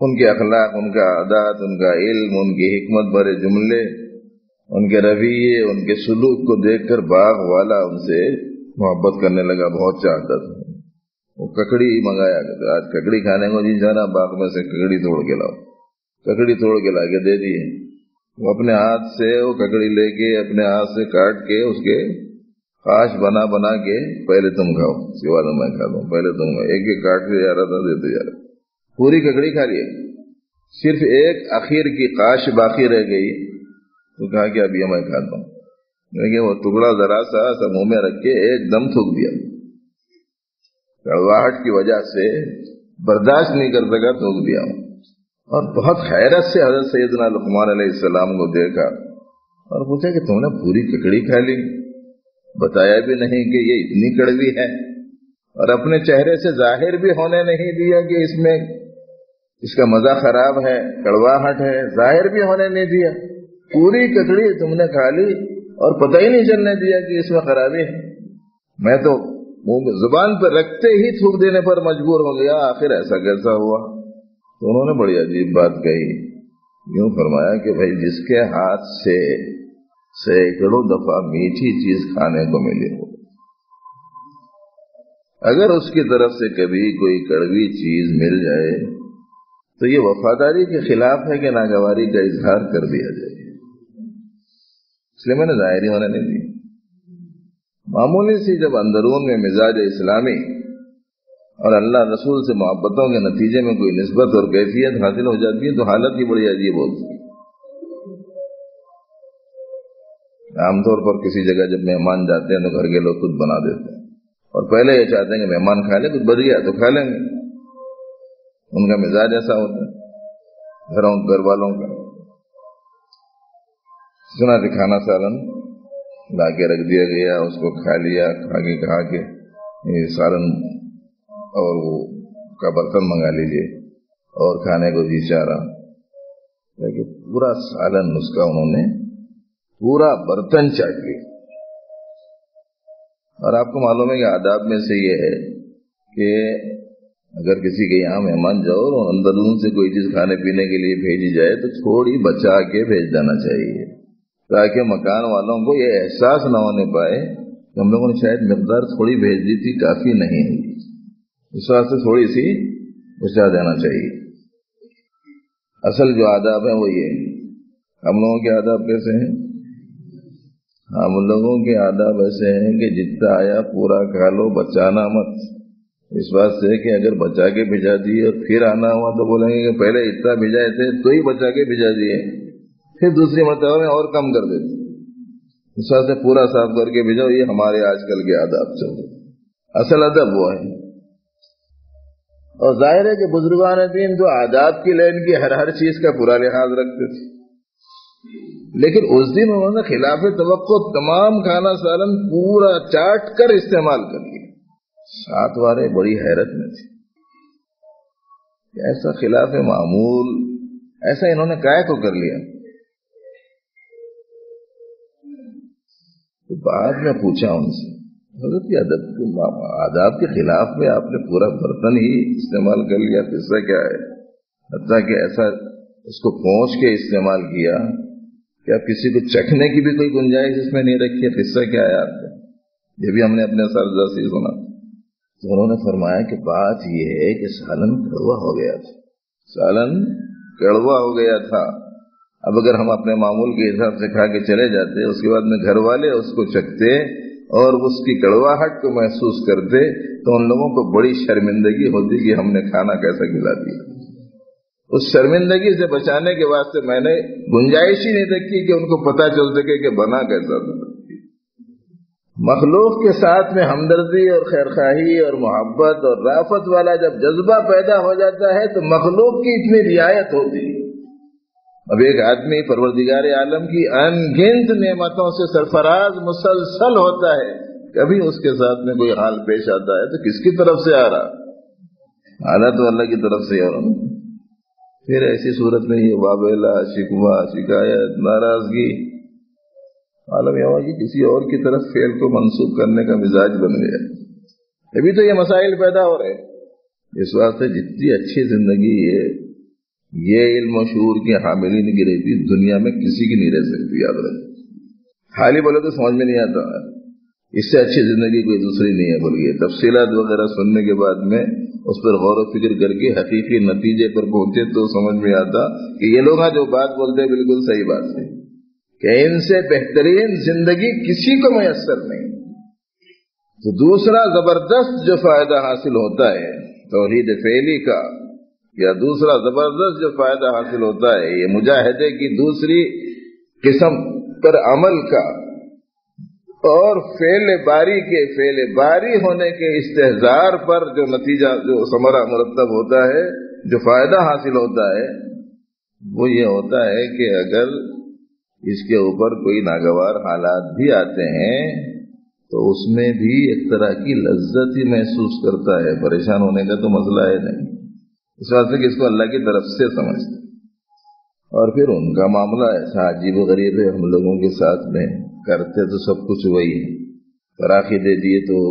ان کے اخلاق، ان کا عادات، ان کا علم، ان کی حکمت بھرے جملے، ان کے رویے، ان کے سلوک کو دیکھ کر باغ والا ان سے محبت کرنے لگا، بہت چاہتا تھا۔ وہ ککڑی منگایا کرتا، آج ککڑی کھانے کو جی جانا، باغ میں سے ککڑی توڑ کے لاؤ، ککڑی توڑ کے لا کے دے دیے۔ وہ اپنے ہاتھ سے وہ ککڑی لے کے اپنے ہاتھ سے کاٹ کے اس کے خاش بنا بنا کے پہلے تم کھاؤ، سوا تو میں کھا دوں، پہلے تم کھاؤ، ایک ایک کاٹ کے جا رہا تھا، دیتے جا رہا، پوری ککڑی کھا لی، صرف ایک اخیر کی قاش باقی رہ گئی تو کہا کہ اب یہ میں کھاتا ہوں، لیکن وہ ٹکڑا ذرا سا منہ میں رکھ کے ایک دم تھوک دیا، کڑواہٹ کی وجہ سے برداشت نہیں کر سکا، تھوک دیا، اور بہت حیرت سے حضرت سیدنا لقمان علیہ السلام کو دیکھا اور پوچھا کہ تم نے پوری ککڑی کھا لی، بتایا بھی نہیں کہ یہ اتنی کڑوی ہے، اور اپنے چہرے سے ظاہر بھی ہونے نہیں دیا کہ اس میں اس کا مزہ خراب ہے، کڑواہٹ ہے، ظاہر بھی ہونے نہیں دیا، پوری ککڑی تم نے کھا لی اور پتہ ہی نہیں چلنے دیا کہ اس میں خرابی ہے۔ میں تو منہ زبان پر رکھتے ہی تھوک دینے پر مجبور ہو گیا، آخر ایسا کیسا ہوا؟ تو انہوں نے بڑی عجیب بات کہی، یوں فرمایا کہ بھائی جس کے ہاتھ سے سینکڑوں دفعہ میٹھی چیز کھانے کو ملی ہو، اگر اس کی طرف سے کبھی کوئی کڑوی چیز مل جائے تو یہ وفاداری کے خلاف ہے کہ ناگواری کا اظہار کر دیا جائے، اس لیے میں نے ظاہری ہونے نہیں دی۔ معمولی سی جب اندرون میں مزاج اسلامی اور اللہ رسول سے محبتوں کے نتیجے میں کوئی نسبت اور کیفیت حاصل ہو جاتی ہے تو حالت ہی بڑی عجیب ہوتی ہے۔ عام طور پر کسی جگہ جب مہمان جاتے ہیں تو گھر کے لوگ خود بنا دیتے ہیں اور پہلے یہ چاہتے ہیں کہ مہمان کھا لے، کچھ بچ گیا تو کھا لیں گے، ان کا مزاج ایسا ہوتا ہے گھر والوں کا۔ سنا کہ کھانا سالن لا کے رکھ دیا گیا، اس کو کھا لیا، کھا کے سالن اور وہ کا برتن منگا لیجیے اور کھانے کو جی چاہ رہا، لیکن پورا سالن اس کا انہوں نے پورا برتن چاٹ لیا۔ اور آپ کو معلوم ہے کہ آداب میں سے یہ ہے کہ اگر کسی کے یہاں مہمان جاؤ اور اندرون سے کوئی چیز کھانے پینے کے لیے بھیجی جائے تو تھوڑی بچا کے بھیج دینا چاہیے، تاکہ مکان والوں کو یہ احساس نہ ہونے پائے کہ ہم لوگوں نے شاید مقدار تھوڑی بھیج دی تھی، کافی نہیں ہوئی، اس واسطے تھوڑی سی بچا دینا چاہیے۔ اصل جو آداب ہیں وہ یہ ہیں۔ ہم لوگوں کے آداب کیسے ہیں؟ ہم لوگوں کے آداب ایسے ہیں کہ جتنا آیا پورا کھا لو، بچانا مت، اس بات سے کہ اگر بچا کے بھیجا دیے اور پھر آنا ہوا تو بولیں گے کہ پہلے اتنا بھیجائے تھے تو ہی بچا کے بھیجا دیے، پھر دوسری مرتبہ میں اور کم کر دیتے. اس واسطے پورا صاف کر کے بھیجو. یہ ہمارے آج کل کے آداب چل رہے. اصل ادب وہ ہے. اور ظاہر ہے کہ بزرگان دین تو آداب کی لائن کی ہر چیز کا پورا لحاظ رکھتے تھے، لیکن اس دن انہوں نے خلاف توقع تمام کھانا سالن پورا چاٹ کر استعمال کر لیا. ساتھ والے بڑی حیرت میں تھے، ایسا خلاف معمول ایسا انہوں نے کائے کو کر لیا. تو بعد میں پوچھا ان سے، حضرت آداب کے خلاف میں آپ نے پورا برتن ہی استعمال کر لیا، قصہ کیا ہے؟ حتیٰ کہ ایسا اس کو پہنچ کے استعمال کیا کہ آپ کسی کو چکھنے کی بھی کوئی گنجائش اس میں نہیں رکھی. قصہ کیا ہے آپ کا؟ یہ بھی ہم نے اپنے سرزا سے سنا. تو انہوں نے فرمایا کہ بات یہ ہے کہ سالن کڑوا ہو گیا تھا. سالن کڑوا ہو گیا تھا. اب اگر ہم اپنے معمول کے حساب سے کھا کے چلے جاتے، اس کے بعد میں گھر والے اس کو چکھتے اور اس کی کڑواہٹ کو محسوس کرتے تو ان لوگوں کو بڑی شرمندگی ہوتی کہ ہم نے کھانا کیسا کھلا دیا. اس شرمندگی سے بچانے کے واسطے میں نے گنجائش ہی نہیں رکھی کہ ان کو پتہ چل سکے کہ بنا کیسا تھا. مخلوق کے ساتھ میں ہمدردی اور خیرخواہی اور محبت اور رافت والا جب جذبہ پیدا ہو جاتا ہے تو مخلوق کی اتنی رعایت ہوتی ہے. اب ایک آدمی پروردگار عالم کی ان گنت نعمتوں سے سرفراز مسلسل ہوتا ہے، کبھی اس کے ساتھ میں کوئی حال پیش آتا ہے تو کس کی طرف سے آ رہا؟ حالت تو اللہ کی طرف سے. اور پھر ایسی صورت میں یہ وابلہ، شکوہ، شکایت، ناراضگی عالم یہاں کی کسی اور کی طرف فعل کو منسوخ کرنے کا مزاج بن گیا. ابھی تو یہ مسائل پیدا ہو رہے. اس واسطے جتنی اچھی زندگی یہ علم و شعور کی حاملین کی رہتی دنیا میں کسی کی نہیں رہ سکتی. یاد رکھیں، حالی بولے تو سمجھ میں نہیں آتا، اس سے اچھی زندگی کوئی دوسری نہیں ہے. بلکہ تفصیلات وغیرہ سننے کے بعد میں اس پر غور و فکر کر کے حقیقی نتیجے پر پہنچے تو سمجھ میں آتا کہ یہ لوگ جو بات بولتے ہیں بالکل صحیح بات ہے کہ ان سے بہترین زندگی کسی کو میسر نہیں. تو دوسرا زبردست جو فائدہ حاصل ہوتا ہے توحید فعلی کا، یا دوسرا زبردست جو فائدہ حاصل ہوتا ہے یہ مجاہدے کی دوسری قسم پر عمل کا، اور فعل باری ہونے کے استحضار پر جو نتیجہ، جو ثمرہ مرتب ہوتا ہے، جو فائدہ حاصل ہوتا ہے، وہ یہ ہوتا ہے کہ اگر اس کے اوپر کوئی ناگوار حالات بھی آتے ہیں تو اس میں بھی ایک طرح کی لذت ہی محسوس کرتا ہے. پریشان ہونے کا تو مسئلہ ہے نہیں. اس واسطے کہ اس کو اللہ کی طرف سے سمجھتے. اور پھر ان کا معاملہ ایسا عجیب و غریب ہے، ہم لوگوں کے ساتھ میں کرتے تو سب کچھ وہی ہے. فراخی دے دیے تو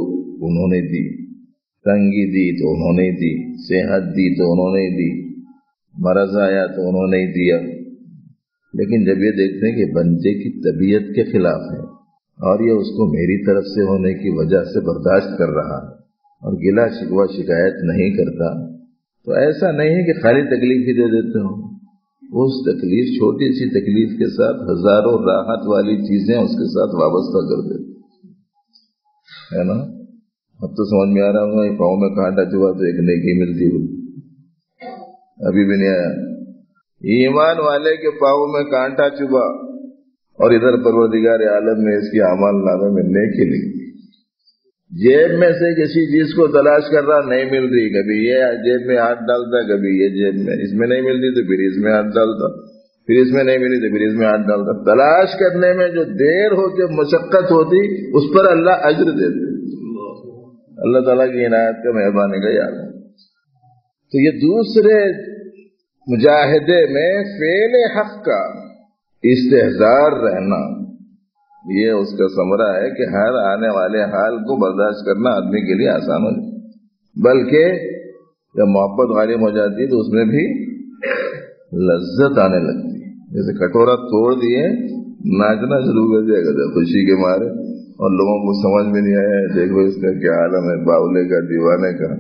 انہوں نے دی، تنگی دی تو انہوں نے دی، صحت دی تو انہوں نے دی، مرض آیا تو انہوں نے دیا. لیکن جب یہ دیکھتے ہیں کہ بندے کی طبیعت کے خلاف ہے اور یہ اس کو میری طرف سے ہونے کی وجہ سے برداشت کر رہا اور گلا شکوہ شکایت نہیں کرتا، تو ایسا نہیں ہے کہ خالی تکلیف ہی دے دیتے ہوں. اس تکلیف، چھوٹی سی تکلیف کے ساتھ ہزاروں راحت والی چیزیں اس کے ساتھ وابستہ کر دیتے ہے نا. اب تو سمجھ میں آ رہا ہوں یہ پاؤں میں کانٹا چبھا تو ایک نیکی ملتی ہوئی، ابھی بھی نہیں آیا. ایمان والے کے پاؤں میں کانٹا چبھا اور ادھر پروردگار عالم نے اس کی اعمال نامے میں نیکی لکھی. جیب میں سے کسی چیز کو تلاش کر رہا، نہیں مل رہی، کبھی یہ جیب میں ہاتھ ڈالتا، کبھی یہ جیب میں، اس میں نہیں مل رہی تو پھر اس میں ہاتھ ڈالتا، پھر اس میں نہیں ملی تو پھر اس میں ہاتھ ڈالتا. تلاش کرنے میں جو دیر ہو کے مشقت ہوتی اس پر اللہ اجر دیتے. اللہ تعالیٰ کی عنایت کا مہربانی کا یاد ہے. تو یہ دوسرے مجاہدے میں فعل حق کا استحضار رہنا، یہ اس کا ثمرہ ہے کہ ہر آنے والے حال کو برداشت کرنا آدمی کے لیے آسان ہو جائے. بلکہ جب محبت غالب ہو جاتی ہے تو اس میں بھی لذت آنے لگتی ہے. جیسے کٹورا توڑ دیے ناچنا شروع کر دیا کرتے خوشی کے مارے، اور لوگوں کو سمجھ میں نہیں آیا دیکھو اس کا کیا عالم ہے، باولے کا، دیوانے کا.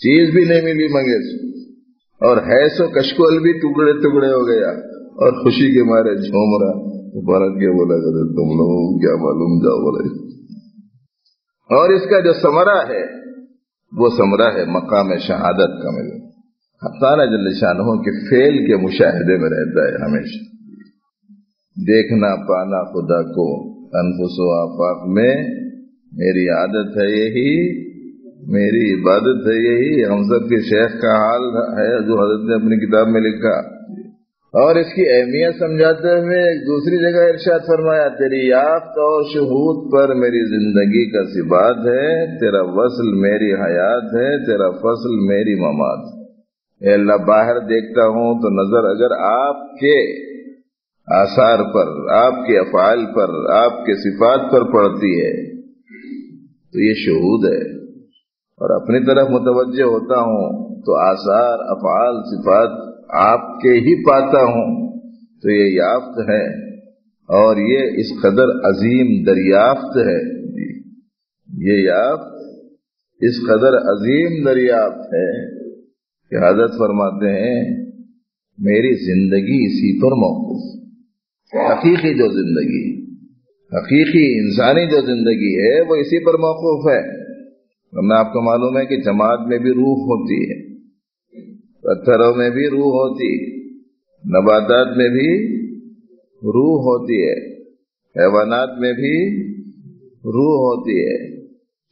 چیز بھی نہیں ملی منگے سے، اور ہے سو کشکول بھی ٹکڑے ٹکڑے ہو گیا اور خوشی کے مارے جھوم رہا. بھارت کیا بولا کرتے تم لوگوں کو کیا معلوم، جاؤ بولے. اور اس کا جو ثمرہ ہے وہ ثمرہ ہے مقام شہادت کا ملے. تعالیٰ جل شانہ کے فعل کے مشاہدے میں رہتا ہے ہمیشہ. دیکھنا پانا خدا کو انفس و آفاق میں میری عادت ہے یہی، میری عبادت ہے یہی. ہم سب کے شیخ کا حال ہے جو حضرت نے اپنی کتاب میں لکھا. اور اس کی اہمیت سمجھاتے ہوئے ایک دوسری جگہ ارشاد فرمایا، تیری یافت اور شہود پر میری زندگی کا ثبات ہے، تیرا وصل میری حیات ہے، تیرا فصل میری ممات. اے اللہ باہر دیکھتا ہوں تو نظر اگر آپ کے آثار پر، آپ کے افعال پر، آپ کے صفات پر پڑتی ہے تو یہ شہود ہے، اور اپنی طرف متوجہ ہوتا ہوں تو آثار، افعال، صفات آپ کے ہی پاتا ہوں تو یہ یافت ہے. اور یہ اس قدر عظیم دریافت ہے، یہ یافت اس قدر عظیم دریافت ہے کہ حضرت فرماتے ہیں میری زندگی اسی پر موقوف. حقیقی جو زندگی، حقیقی انسانی جو زندگی ہے وہ اسی پر موقوف ہے. ورنہ آپ کو معلوم ہے کہ جماعت میں بھی روح ہوتی ہے، پتھروں میں بھی روح ہوتی ہے، نباتات میں بھی روح ہوتی ہے، حیوانات میں بھی روح ہوتی ہے،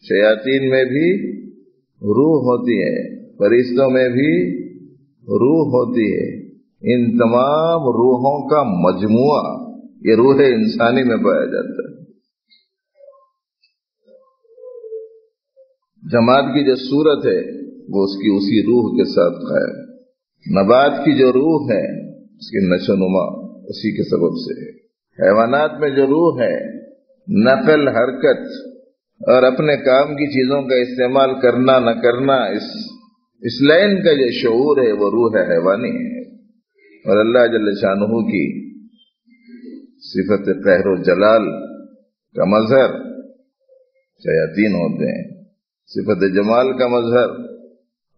شیاطین میں بھی روح ہوتی ہے، فرشتوں میں بھی روح ہوتی ہے. ان تمام روحوں کا مجموعہ یہ روح انسانی میں پایا جاتا ہے. جماعت کی جو صورت ہے وہ اس کی اسی روح کے ساتھ قائم. نبات کی جو روح ہے اس کی نشو و نما اسی کے سبب سے ہے. حیوانات میں جو روح ہے، نقل، حرکت اور اپنے کام کی چیزوں کا استعمال کرنا نہ کرنا، اس لائن کا جو شعور ہے وہ روح حیوانی ہے. اور اللہ جل شانہ کی صفت قہر و جلال کا مظہر شیاطین ہوتے ہیں، صفت جمال کا مظہر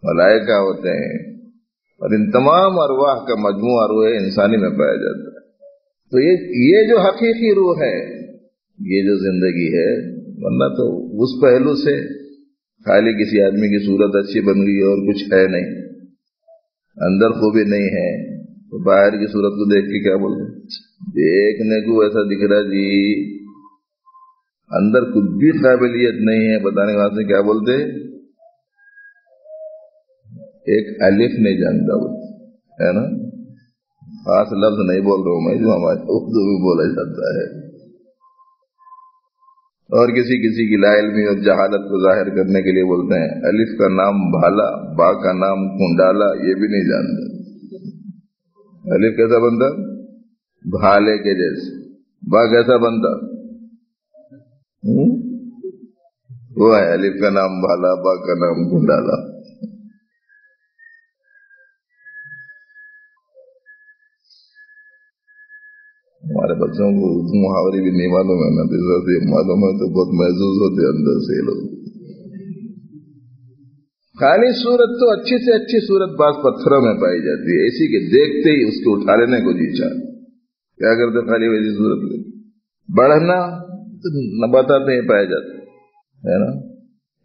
ملائکہ ہوتے ہیں، اور ان تمام ارواح کا مجموعہ روح انسانی میں پایا جاتا ہے. تو یہ جو حقیقی روح ہے، یہ جو زندگی ہے، ورنہ تو اس پہلو سے خالی کسی آدمی کی صورت اچھی بن گئی اور کچھ ہے نہیں، اندر خوبی نہیں ہے، تو باہر کی صورت کو دیکھ کے کیا بولتے، دیکھنے کو ایسا دکھ رہا جی، اندر کچھ بھی قابلیت نہیں ہے، بتانے کے بعد سے کیا بولتے، ایک الف نہیں جانتا ہے نا. خاص لفظ نہیں بول رہا ہوں میں، جو ہمارے اردو میں بولا جاتا ہے. اور کسی کی لا علمی اور جہالت کو ظاہر کرنے کے لیے بولتے ہیں الف کا نام بھالا، با کا نام کنڈالا، یہ بھی نہیں جانتا. الف کیسا بنتا، بھالے کے جیسے. با کیسا بنتا، وہ ہے الف کا نام بھالا، با کا نام کنڈالا. ہمارے بچوں کو اردو محاورے بھی نہیں معلوم ہے نا، سے معلوم ہے تو بہت محظوظ ہوتے اندر سے لوگ. خالی صورت تو اچھی سے اچھی صورت بعض پتھروں میں پائی جاتی ہے، اسی کے دیکھتے ہی اس کو اٹھا لینے کو جی چاہے. کیا کرتے خالی ویسی صورت لے بڑھنا تو نباتات میں پایا جاتا ہے نا.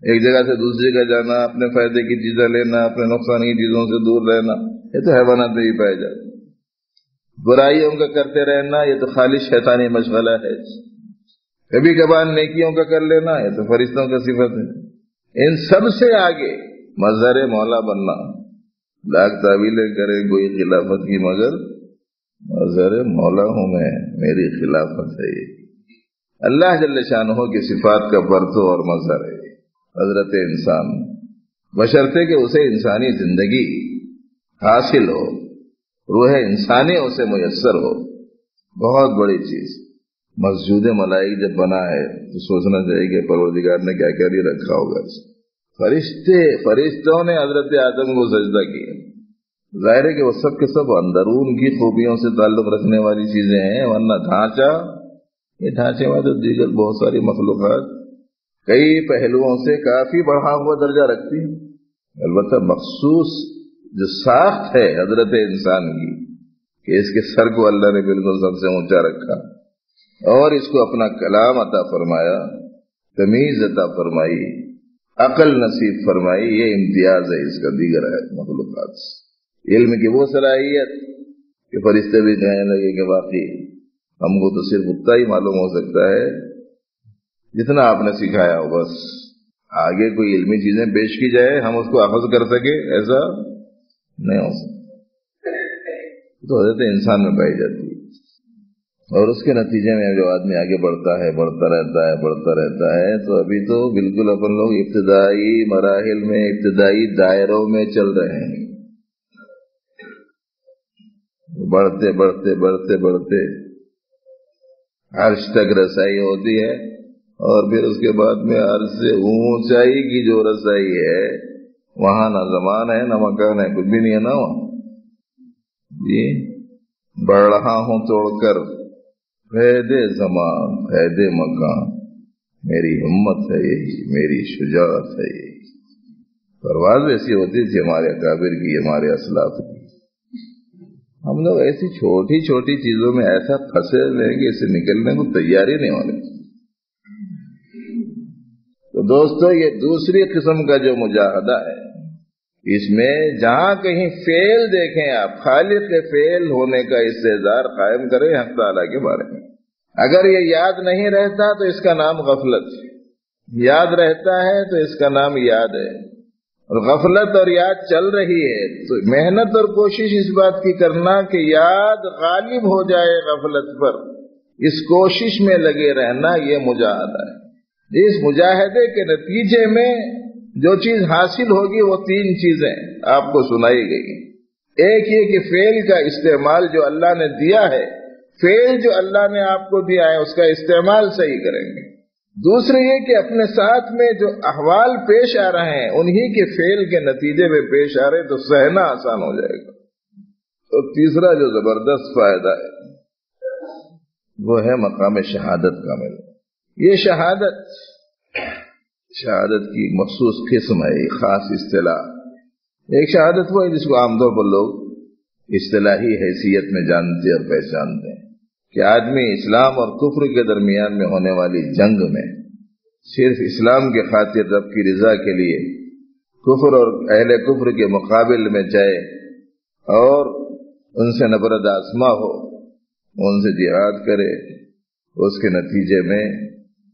ایک جگہ سے دوسری جگہ جانا، اپنے فائدے کی چیزیں لینا، اپنے نقصان کی چیزوں سے دور رہنا، یہ تو حیوانات میں ہی پایا جاتا. برائیوں کا کرتے رہنا یہ تو خالی شیطانی مشغلہ ہے. کبھی کبھار نیکیوں کا کر لینا یہ تو فرشتوں کا صفت ہے. ان سب سے آگے مظہر مولا بننا، لاکھ تعویلیں کرے کوئی خلافت کی مگر مظہر مولا ہوں میں، میری خلافت ہے. یہ اللہ جل شانہ کی صفات کا برتو اور مظہر ہے حضرت انسان، بشرطے کہ اسے انسانی زندگی حاصل ہو، روح انسانی اسے میسر ہو. بہت بڑی چیز. مسجود ملائک جب بنا ہے تو سوچنا چاہیے کہ پروردگار نے کیا کیا نہیں رکھا ہوگا. فرشتوں نے حضرت آدم کو سجدہ کیا. ظاہر ہے کہ وہ سب کے سب اندرون کی خوبیوں سے تعلق رکھنے والی چیزیں ہیں، ورنہ ڈھانچہ، یہ ڈھانچے میں تو دیگر بہت ساری مخلوقات کئی پہلوؤں سے کافی بڑھا ہوا درجہ رکھتی ہیں. البتہ مخصوص جو ساخت ہے حضرت انسان کی کہ اس کے سر کو اللہ نے بالکل سب سے اونچا رکھا اور اس کو اپنا کلام عطا فرمایا، تمیز عطا فرمائی، عقل نصیب فرمائی، یہ امتیاز ہے اس کا دیگر ہے مخلوقات سے۔ علم کی وہ صلاحیت کہ فرشتے بھی کہنے لگے کہ واقعی ہم کو تو صرف اتنا ہی معلوم ہو سکتا ہے جتنا آپ نے سکھایا ہو، بس آگے کوئی علمی چیزیں پیش کی جائے ہم اس کو اخذ کر سکے ایسا نہیں ہو سکتا۔ تو حضرت انسان میں پائی جاتی ہے، اور اس کے نتیجے میں جو آدمی آگے بڑھتا ہے بڑھتا رہتا ہے تو ابھی تو بالکل اپن لوگ ابتدائی مراحل میں، ابتدائی دائروں میں چل رہے ہیں، بڑھتے عرش تک رسائی ہوتی ہے، اور پھر اس کے بعد میں عرش سے اونچائی کی جو رسائی ہے وہاں نہ زمان ہے نہ مکان ہے، کچھ بھی نہیں ہے نا وہاں۔ جی بڑھ رہا ہوں توڑ کر قید زمان قید مکان، میری ہمت ہے یہی، میری شجاعت ہے یہی۔ پرواز ایسی ہوتی تھی ہمارے اکابر کی، ہمارے اسلاف کی۔ ہم لوگ ایسی چھوٹی چھوٹی چیزوں میں ایسا پھنسے رہے کہ اس سے نکلنے کو تیار ہی نہیں ہونے۔ تو دوستو یہ دوسری قسم کا جو مجاہدہ ہے، اس میں جہاں کہیں فعل دیکھیں آپ، خالق کے فعل ہونے کا استحضار قائم کریں حق تعالیٰ کے بارے میں۔ اگر یہ یاد نہیں رہتا تو اس کا نام غفلت ہے، یاد رہتا ہے تو اس کا نام یاد ہے۔ اور غفلت اور یاد چل رہی ہے تو محنت اور کوشش اس بات کی کرنا کہ یاد غالب ہو جائے غفلت پر، اس کوشش میں لگے رہنا، یہ مجاہدہ ہے۔ اس مجاہدے کے نتیجے میں جو چیز حاصل ہوگی وہ تین چیزیں آپ کو سنائی گئی۔ ایک یہ کہ فعل کا استعمال جو اللہ نے دیا ہے، فعل جو اللہ نے آپ کو دیا ہے اس کا استعمال صحیح کریں گے۔ دوسرے یہ کہ اپنے ساتھ میں جو احوال پیش آ رہے ہیں انہی کے فعل کے نتیجے میں پیش آ رہے تو سہنا آسان ہو جائے گا۔ اور تیسرا جو زبردست فائدہ ہے وہ ہے مقام شہادت کا ملنا۔ یہ شہادت کی مخصوص قسم ہے، ایک خاص اصطلاح۔ ایک شہادت وہ ہے جس کو عام طور پر لوگ اصطلاحی حیثیت میں جانتے اور پہچانتے ہیں کہ آدمی اسلام اور کفر کے درمیان میں ہونے والی جنگ میں صرف اسلام کے خاطر رب کی رضا کے لیے کفر اور اہل کفر کے مقابل میں جائے اور ان سے نبرد آزما ہو، ان سے جہاد کرے، اس کے نتیجے میں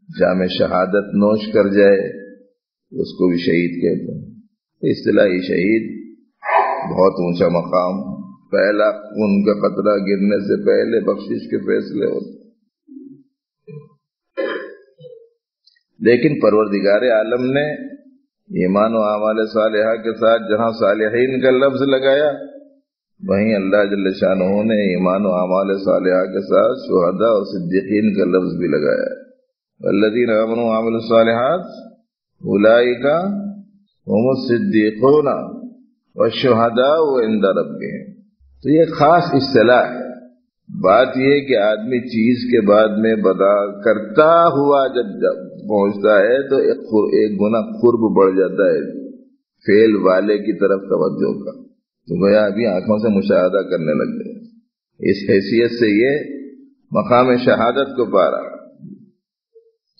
جام شہادت نوش کر جائے، اس کو بھی شہید کہتے ہیں۔ اصطلاحی شہید بہت اونچا مقام، پہلا ان کا قطرہ گرنے سے پہلے بخشش کے فیصلے ہوتے۔ لیکن پروردگار عالم نے ایمان و اعمال صالحہ کے ساتھ جہاں صالحین کا لفظ لگایا، وہیں اللہ جل شانہ نے ایمان و اعمال صالحہ کے ساتھ شہداء اور صدیقین کا لفظ بھی لگایا ہے۔ الذین آمنوا وعملوا الصالحات اولئک هم الصدیقون والشہداء عند ربهم۔ تو یہ خاص اصطلاح ہے۔ بات یہ کہ آدمی چیز کے بعد میں بدا کرتا ہوا جب پہنچتا ہے تو ایک گنا قرب بڑھ جاتا ہے فعل والے کی طرف توجہ کا، تو گویا ابھی آنکھوں سے مشاہدہ کرنے لگ گئے۔ اس حیثیت سے یہ مقام شہادت کو پا رہا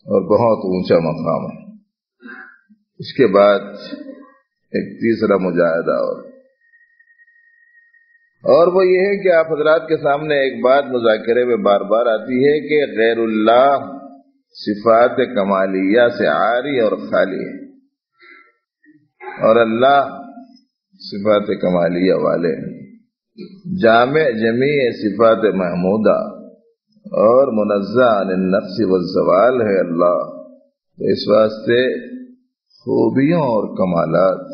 اور بہت اونچا مقام ہے۔ اس کے بعد ایک تیسرا مجاہدہ اور وہ یہ ہے کہ آپ حضرات کے سامنے ایک بات مذاکرے میں بار بار آتی ہے کہ غیر اللہ صفات کمالیہ سے عاری اور خالی ہے، اور اللہ صفات کمالیہ والے ہیں، جامع جمیع صفات محمودہ اور منزہ عن النقص والزوال ہے اللہ۔ تو اس واسطے خوبیوں اور کمالات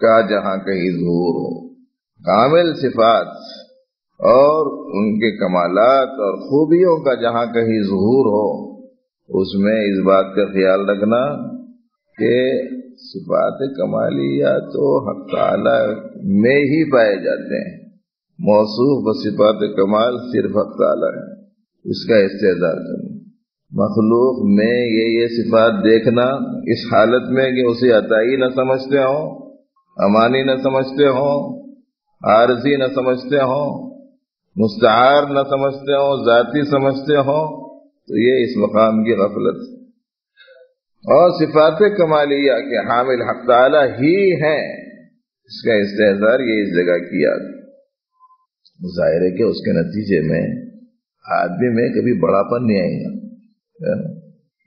کا جہاں کہیں ظہور ہو، کامل صفات اور ان کے کمالات اور خوبیوں کا جہاں کہیں ظہور ہو، اس میں اس بات کا خیال رکھنا کہ صفات کمالیہ تو حق تعالی میں ہی پائے جاتے ہیں، موصوف بصفات کمال صرف حق تعالی ہے، اس کا استحضار کرنا۔ مخلوق میں یہ صفات دیکھنا اس حالت میں کہ اسے عطائی نہ سمجھتے ہوں، امانی نہ سمجھتے ہوں، عارضی نہ سمجھتے ہوں، مستعار نہ سمجھتے ہوں، ذاتی سمجھتے ہوں، تو یہ اس مقام کی غفلت۔ اور صفات کمالیہ کے حامل حق تعالی ہی ہیں، اس کا استحضار یہ اس جگہ کیا۔ ظاہر ہے کہ اس کے نتیجے میں آدمی میں کبھی بڑاپن نہیں آئے گا،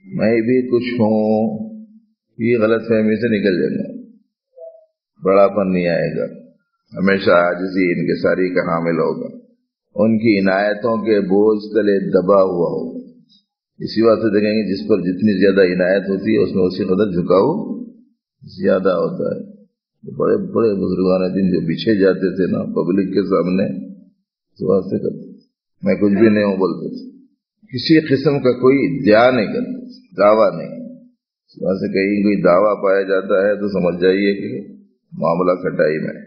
میں بھی کچھ ہوں یہ غلط فہمی سے نکل جائے گا، بڑاپن نہیں آئے گا، ہمیشہ عاجزی انکساری کا حامل ہوگا، ان کی عنایتوں کے بوجھ تلے دبا ہوا ہوگا۔ اسی بات سے دیکھیں گے جس پر جتنی زیادہ عنایت ہوتی ہے اس میں اسی قدر جھکاؤ زیادہ ہوتا ہے۔ بڑے بڑے بزرگان دین جو بچھے جاتے تھے نا پبلک کے سامنے، تو ایسے کرتے میں کچھ بھی نہیں ہوں بولتے تھے، کسی قسم کا کوئی ادعا نہیں کرتے، دعویٰ نہیں۔ ویسے کہیں کوئی دعویٰ پایا جاتا ہے تو سمجھ جائیے کہ معاملہ کھٹائی میں،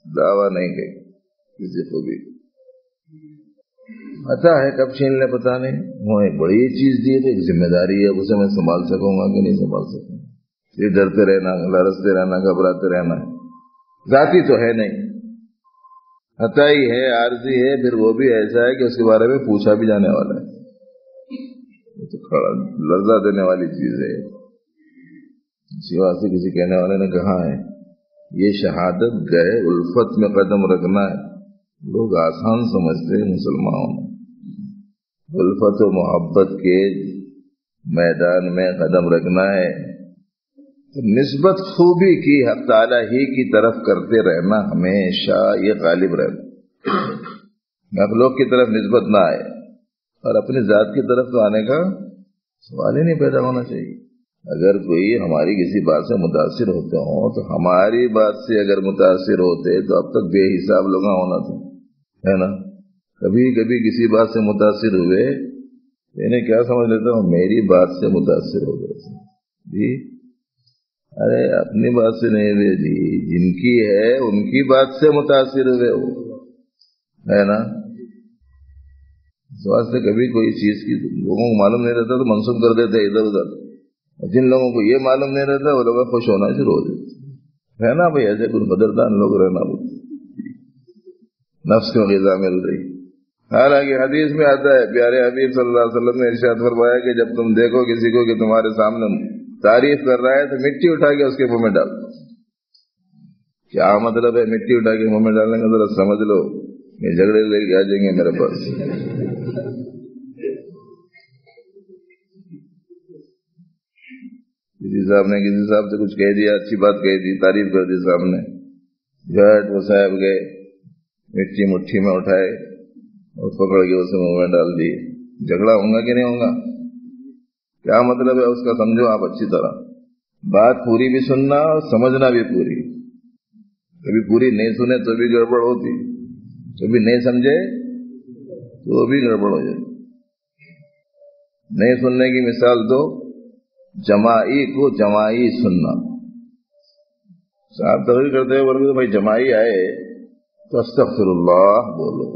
دعویٰ نہیں کہ کسی کو بھی پتا ہے کب چھین لے پتا نہیں۔ وہ ایک بڑی چیز دی ہے، ایک ذمہ داری ہے، اسے میں سنبھال سکوں گا کہ نہیں سنبھال سکوں گا، یہ ڈرتے رہنا، لرزتے رہنا، گھبراتے رہنا، ذاتی تو ہے نہیں، عطائی ہے، عارضی ہے، پھر وہ بھی ایسا ہے کہ اس کے بارے میں پوچھا بھی جانے والا ہے، تو کھڑا لرزہ دینے والی چیز ہے۔ اسی واسطے کسی کہنے والے نے کہا ہے یہ شہادت گئے الفت میں قدم رکھنا ہے، لوگ آسان سمجھتے ہیں مسلمانوں میں، الفت و محبت کے میدان میں قدم رکھنا ہے تو نسبت خوبی کی حق تعالی ہی کی طرف کرتے رہنا، ہمیشہ یہ غالب رہنا، مخلوق کی طرف نسبت نہ آئے، اور اپنی ذات کی طرف تو آنے کا سوال ہی نہیں پیدا ہونا چاہیے۔ اگر کوئی ہماری کسی بات سے متاثر ہوتے ہوں تو ہماری بات سے اگر متاثر ہوتے تو اب تک بے حساب لوگ ہونا تھا، ہے نا؟ کبھی کبھی کسی بات سے متاثر ہوئے، انہیں کیا سمجھ لیتا ہوں میری بات سے متاثر ہو گئے جی، ارے اپنی بات سے نہیں ہوئے جی، جن کی ہے ان کی بات سے متاثر ہوئے ہو، ہے نا؟ اس واسطے کبھی کوئی چیز کی لوگوں کو معلوم نہیں رہتا تو منسوخ کر دیتے ادھر ادھر، جن لوگوں کو یہ معلوم نہیں رہتا وہ لوگ خوش ہونا شروع ہو جاتے، ہے نا بھائی؟ ایسے کچھ بدردان لوگ رہنا، نفس کو غذا مل رہی۔ حالانکہ حدیث میں آتا ہے، پیارے حبیب صلی اللہ علیہ وسلم نے ارشاد فرمایا کہ جب تم دیکھو کسی کو کہ تمہارے سامنے تعریف کر رہا ہے تو مٹی اٹھا کے اس کے منہ میں ڈال دو۔ کیا مطلب ہے مٹی اٹھا کے منہ میں ڈالنے کا؟ ذرا سمجھ لو، یہ جھگڑے لے کے آ جائیں گے میرے پاس۔ کسی صاحب نے کسی صاحب سے کچھ کہہ دیا، اچھی بات کہہ دی، تعریف کر دی صاحب نے، جھٹ وہ صاحب گئے مٹی مٹھی میں اٹھائے اور پکڑ کے اسے منہ میں ڈال دی۔ جھگڑا ہوگا کہ نہیں ہوگا؟ کیا مطلب ہے اس کا سمجھو آپ اچھی طرح، بات پوری بھی سننا اور سمجھنا بھی پوری، کبھی پوری نہیں سنے تو بھی گڑبڑ ہوتی، کبھی نہیں سمجھے تو بھی گڑبڑ ہو جائے۔ نہیں سننے کی مثال دو، جماعی کو جماعی سننا، صاحب تقریر کرتے ہوئے بولے تو بھائی جماعی آئے تو استغفر اللہ بولو،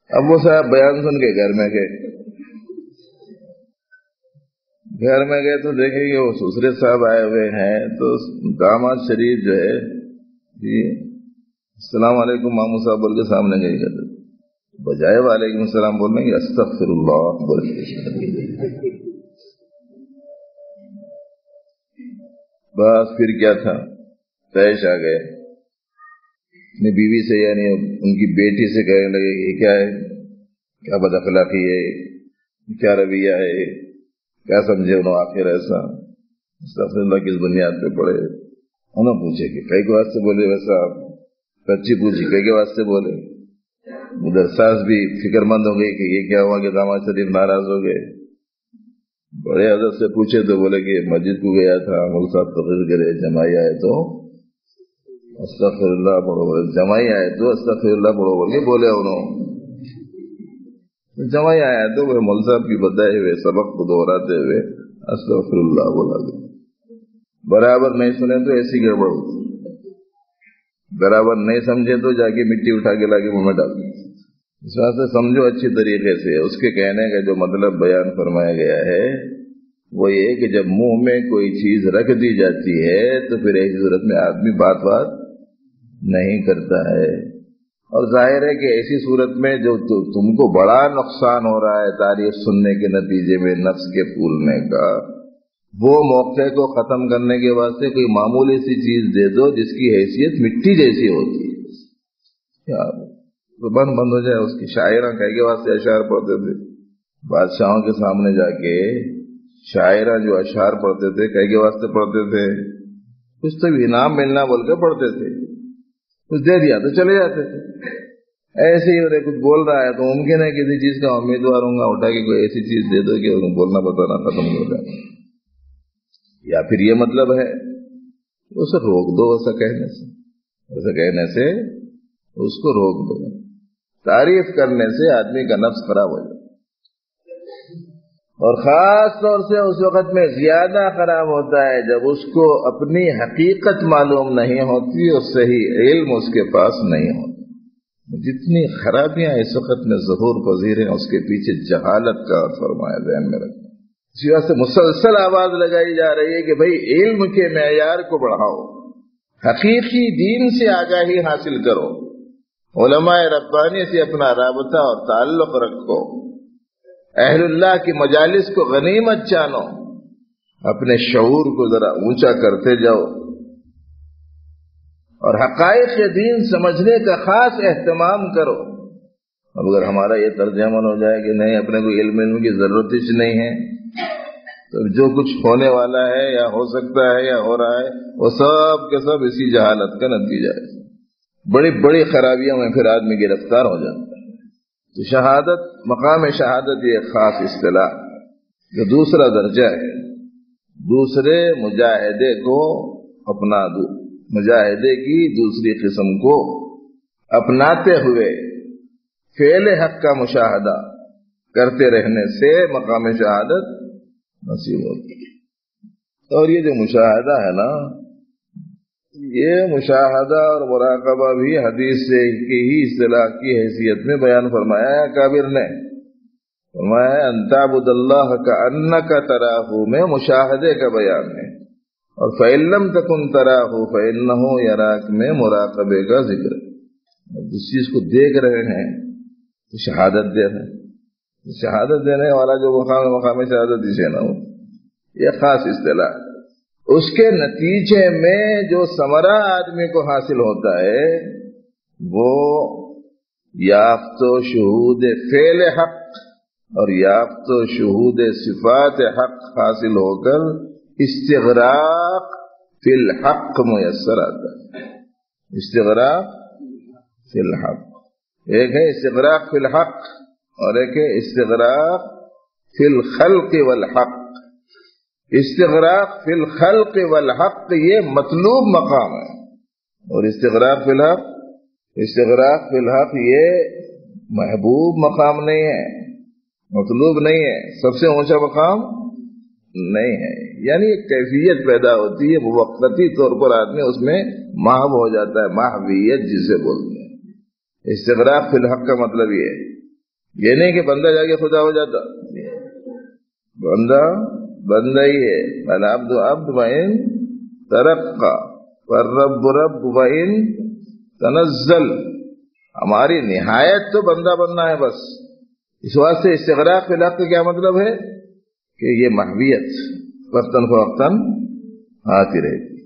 اب وہ صاحب بیان سن کے گھر میں گئے تو دیکھیں کہ وہ سسرے صاحب آئے ہوئے ہیں، تو داماد شریف جو ہے جی السلام علیکم ماموں صاحب بول کے سامنے گئی کرتے، بجائے وعلیکم السلام بولنے کی استغفر اللہ بولے۔ بس پھر کیا تھا، پیش آ گئے اپنی بیوی سے، یعنی ان کی بیٹی سے کہنے لگے کہ یہ کیا ہے، کیا بد اخلاقی ہے، کیا رویہ ہے، کیا سمجھے انہوں آخر ایسا، استغفر اللہ کس بنیاد پہ پڑے؟ انہوں پوچھے کہ کئی کے واسطے بولے، ویسا بچی پوچھی کئی کے واسطے بولے، ادھر ساس بھی فکر مند ہو گئی کہ یہ کیا ہوا کہ داماد شریف ناراض ہو گئے۔ بڑے حضرت سے پوچھے تو بولے کہ مسجد کو گیا تھا، مول صاحب تقریر کرے، جماعی آئے تو استغفر اللہ پڑھو، جماعی آئے تو استغفر اللہ پڑھو بول کے بولے انہوں، جماعی آیا تو وہ مول صاحب کی بتائے ہوئے سبق کو دہراتے ہوئے استغفر اللہ بولا گیا۔ برابر نہیں سنے تو ایسی گڑبڑ ہوتی، برابر نہیں سمجھے تو جا کے مٹی اٹھا کے لا کے منہ میں ڈال دیں۔ اس واسطے سمجھو اچھی طریقے سے، اس کے کہنے کا جو مطلب بیان فرمایا گیا ہے وہ یہ کہ جب منہ میں کوئی چیز رکھ دی جاتی ہے تو پھر ایسی صورت میں آدمی بات نہیں کرتا ہے، اور ظاہر ہے کہ ایسی صورت میں جو تم کو بڑا نقصان ہو رہا ہے تعریف سننے کے نتیجے میں نفس کے پھولنے کا، وہ موقع کو ختم کرنے کے واسطے کوئی معمولی سی چیز دے دو جس کی حیثیت مٹی جیسی ہوتی ہے، زبان بند ہو جائے اس کی۔ شاعرہ کہہ کے واسطے اشعار پڑھتے تھے، بادشاہوں کے سامنے جا کے شاعرہ جو اشعار پڑھتے تھے کہہ کے واسطے پڑھتے تھے، کچھ تو انعام ملنا بول کے پڑھتے تھے، کچھ دے دیا تو چلے جاتے تھے۔ ایسے ہی اور کچھ بول رہا ہے تو ممکن ہے کسی چیز کا امیدوار ہوں گا، اٹھا کے کوئی ایسی چیز دے دو کہ بولنا بتانا ختم ہو جائے، یا پھر یہ مطلب ہے اسے روک دو، ایسا کہنے سے اس کو روک دو۔ تعریف کرنے سے آدمی کا نفس خراب ہو جائے، اور خاص طور سے اس وقت میں زیادہ خراب ہوتا ہے جب اس کو اپنی حقیقت معلوم نہیں ہوتی اور صحیح علم اس کے پاس نہیں ہوتا۔ جتنی خرابیاں اس وقت میں ظہور پذیر ہیں اس کے پیچھے جہالت کا فرمایا ذہن میں رکھیں۔ اسی واسطے مسلسل آواز لگائی جا رہی ہے کہ بھئی علم کے معیار کو بڑھاؤ، حقیقی دین سے آگاہی حاصل کرو، علماء ربانی سے اپنا رابطہ اور تعلق رکھو، اہل اللہ کی مجالس کو غنیمت جانو، اپنے شعور کو ذرا اونچا کرتے جاؤ، اور حقائق دین سمجھنے کا خاص اہتمام کرو۔ اب اگر ہمارا یہ طرز عمل ہو جائے کہ نہیں اپنے کو علم کی ضرورت ہی نہیں ہے، تو جو کچھ ہونے والا ہے یا ہو سکتا ہے یا ہو رہا ہے وہ سب کے سب اسی جہالت کا نتیجہ ہے۔ بڑی بڑی خرابیوں میں پھر آدمی گرفتار ہو جاتا ہے۔ تو شہادت، مقام شہادت یہ خاص اصطلاح جو دوسرا درجہ ہے، دوسرے مجاہدے کو اپنا دو، مجاہدے کی دوسری قسم کو اپناتے ہوئے فعل حق کا مشاہدہ کرتے رہنے سے مقام شہادت نصیب ہوتی ہے۔ اور یہ جو مشاہدہ ہے نا، یہ مشاہدہ اور مراقبہ بھی حدیث سے کی ہی اصطلاح کی حیثیت میں بیان فرمایا ہے کابر نے، فرمایا ہے ان تعبد اللہ کأنک تراہ میں مشاہدے کا بیان ہے، اور فإن لم تکن تراہ فإنہ یراک میں مراقبے کا ذکر ہے۔ جس چیز کو دیکھ رہے ہیں تو شہادت دے رہے ہیں، شہادت دینے والا جو مقام شہادت اسے نہ ہو، یہ خاص اصطلاح۔ اس کے نتیجے میں جو ثمرہ آدمی کو حاصل ہوتا ہے وہ یافت و شہود فعل حق اور یافت و شہود صفات حق حاصل ہو کر استغراق فی الحق میسر آتا ہے۔ استغراق فی الحق، ایک ہے استغراق فی الحق اور ایک ہے استغراق فی الخلق والحق۔ استغراق فی الخلق والحق یہ مطلوب مقام ہے، اور استغراق فی الحق، استغراق فی الحق یہ محبوب مقام نہیں ہے، مطلوب نہیں ہے، سب سے اونچا مقام نہیں ہے۔ یعنی ایک کیفیت پیدا ہوتی ہے، موقتی طور پر آدمی اس میں محو ہو جاتا ہے، محویت جسے بولتے ہیں۔ استغراق فی الحق کا مطلب یہ نہیں کہ بندہ جا کے خدا ہو جاتا، بندہ ہی ہے۔ العبد عبد وإن ترقى والرب رب وإن تنزل، ہماری نہایت تو بندہ بننا ہے بس۔ اس واسطے استغراق فی الحق کا کیا مطلب ہے کہ یہ محویت وقتاً فوقتاً آتی رہتی،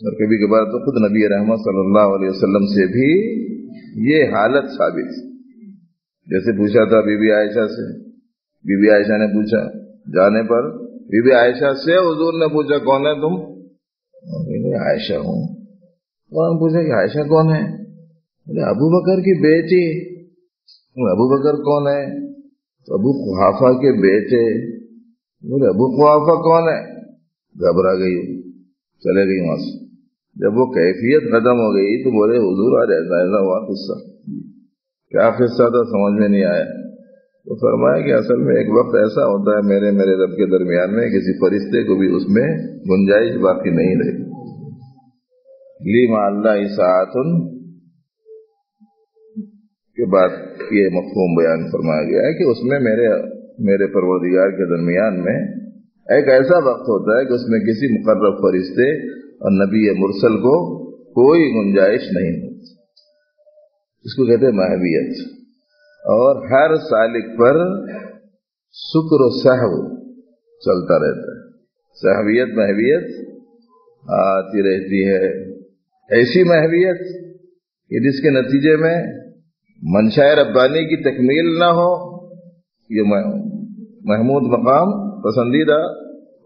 اور کبھی کبھار تو خود نبی رحمت صلی اللہ علیہ وسلم سے بھی یہ حالت ثابت۔ جیسے پوچھا تھا بی بی عائشہ سے، بی بی عائشہ نے پوچھا جانے پر، بی بی عائشہ سے حضور نے پوچھا کون ہے تم؟ عائشہ ہوں۔ کون پوچھا کہ عائشہ کون ہے؟ بولے ابو بکر کی بیٹی۔ ابو بکر کون ہے؟ تو ابو قحافہ کے بیٹے۔ بولے ابو قحافہ کون ہے؟ گھبرا گئی، چلے گئی وہاں سے۔ جب وہ کیفیت ختم ہو گئی تو بولے حضور آج ایسا ایسا ہوا قصہ۔ کیا قصہ تھا سمجھ میں نہیں آیا، تو فرمایا کہ اصل میں ایک وقت ایسا ہوتا ہے میرے رب کے درمیان میں کسی فرشتے کو بھی اس میں گنجائش باقی نہیں رہی۔ لی مع اللہ ساعۃ کے بعد یہ مفہوم بیان فرمایا گیا ہے کہ اس میں میرے پروردگار کے درمیان میں ایک ایسا وقت ہوتا ہے کہ اس میں کسی مقرب فرشتے اور نبی مرسل کو کوئی گنجائش نہیں ہوتی۔ اس کو کہتے ہیں محویت. اور ہر سالک پر سکر و سہو چلتا رہتا ہے. سہویت محویت آتی رہتی ہے. ایسی محویت کہ جس کے نتیجے میں منشاء ربانی کی تکمیل نہ ہو، یہ محمود مقام، پسندیدہ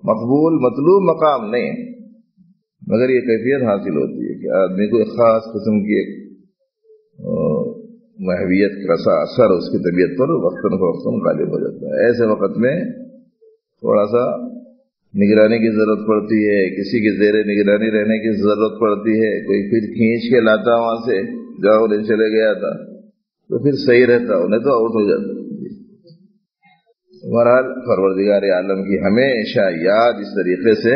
مقبول مطلوب مقام نہیں، مگر یہ کیفیت حاصل ہوتی ہے کہ آدمی کو ایک خاص قسم کی ایک محویت کا اثر اس کی طبیعت پر وقتاً فوقتاً غالب ہو جاتا ہے. ایسے وقت میں تھوڑا سا نگرانی کی ضرورت پڑتی ہے، کسی کے زیر نگرانی رہنے کی ضرورت پڑتی ہے. کوئی پھر کھینچ کے لاتا وہاں سے، جاؤ نہیں چلے گیا تھا تو پھر صحیح رہتا، انہیں تو آؤٹ ہو جاتا. بہرحال پروردگار عالم کی ہمیشہ یاد اس طریقے سے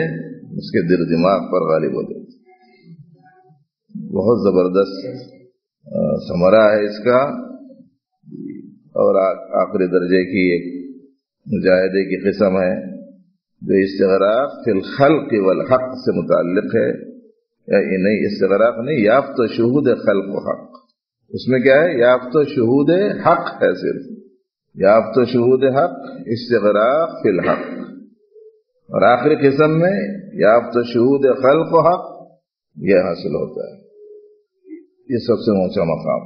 اس کے دل دماغ پر غالب ہو جاتی. بہت زبردست ثمرہ ہے اس کا. اور آخری درجے کی ایک مجاہدے کی قسم ہے جو استغراق فی الخلق والحق سے متعلق ہے. یا نہیں، استغراق نہیں، یافت شہود خلق و حق. اس میں کیا ہے؟ یافت شہود حق ہے، صرف یافت شہود حق، استغراق فی الحق. اور آخری قسم میں یافت شہود خلق و حق یہ حاصل ہوتا ہے. یہ سب سے اونچا مقام.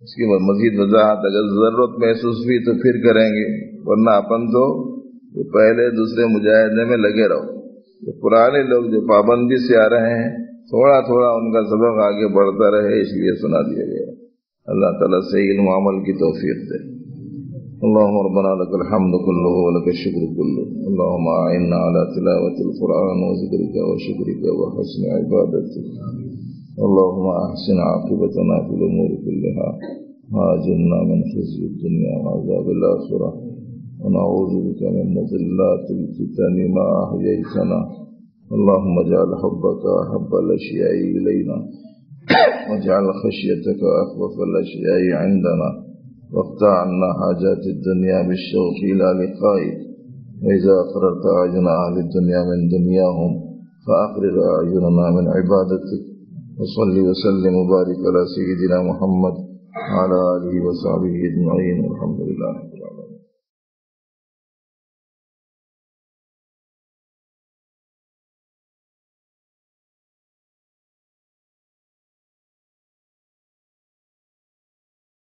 اس کی مزید وضاحت اگر ضرورت محسوس ہوئی تو پھر کریں گے، ورنہ اپن تو پہلے دوسرے مجاہدے میں لگے رہو. تو پرانے لوگ جو پابندی سے آ رہے ہیں، تھوڑا تھوڑا ان کا سبق آگے بڑھتا رہے، اس لیے سنا دیا گیا. اللہ تعالیٰ صحیح علم و عمل کی توفیق دے. اللهم ربنا لك الحمد كله ولك الشكر كله. اللهم أعنا على تلاوة القرآن وذكرك وشكرك وحسن عبادتك. اللهم أحسن عاقبتنا في الأمور كلها وأجرنا من خزي الدنيا وعذاب الآخرة ونعوذ بك من مضلات الفتن ما أحييتنا. اللهم اجعل حبك أحب الأشياء إلينا واجعل خشيتك أخوف الأشياء عندنا واقطع عنا حاجات الدنيا بالشوق إلى لقائك. وإذا أقررت أعين أهل الدنيا من دنياهم فأقرر أعيننا من عبادتك. وصل وسلم وبارك على سيدنا محمد وعلى آله وصحبه أجمعين. الحمد لله.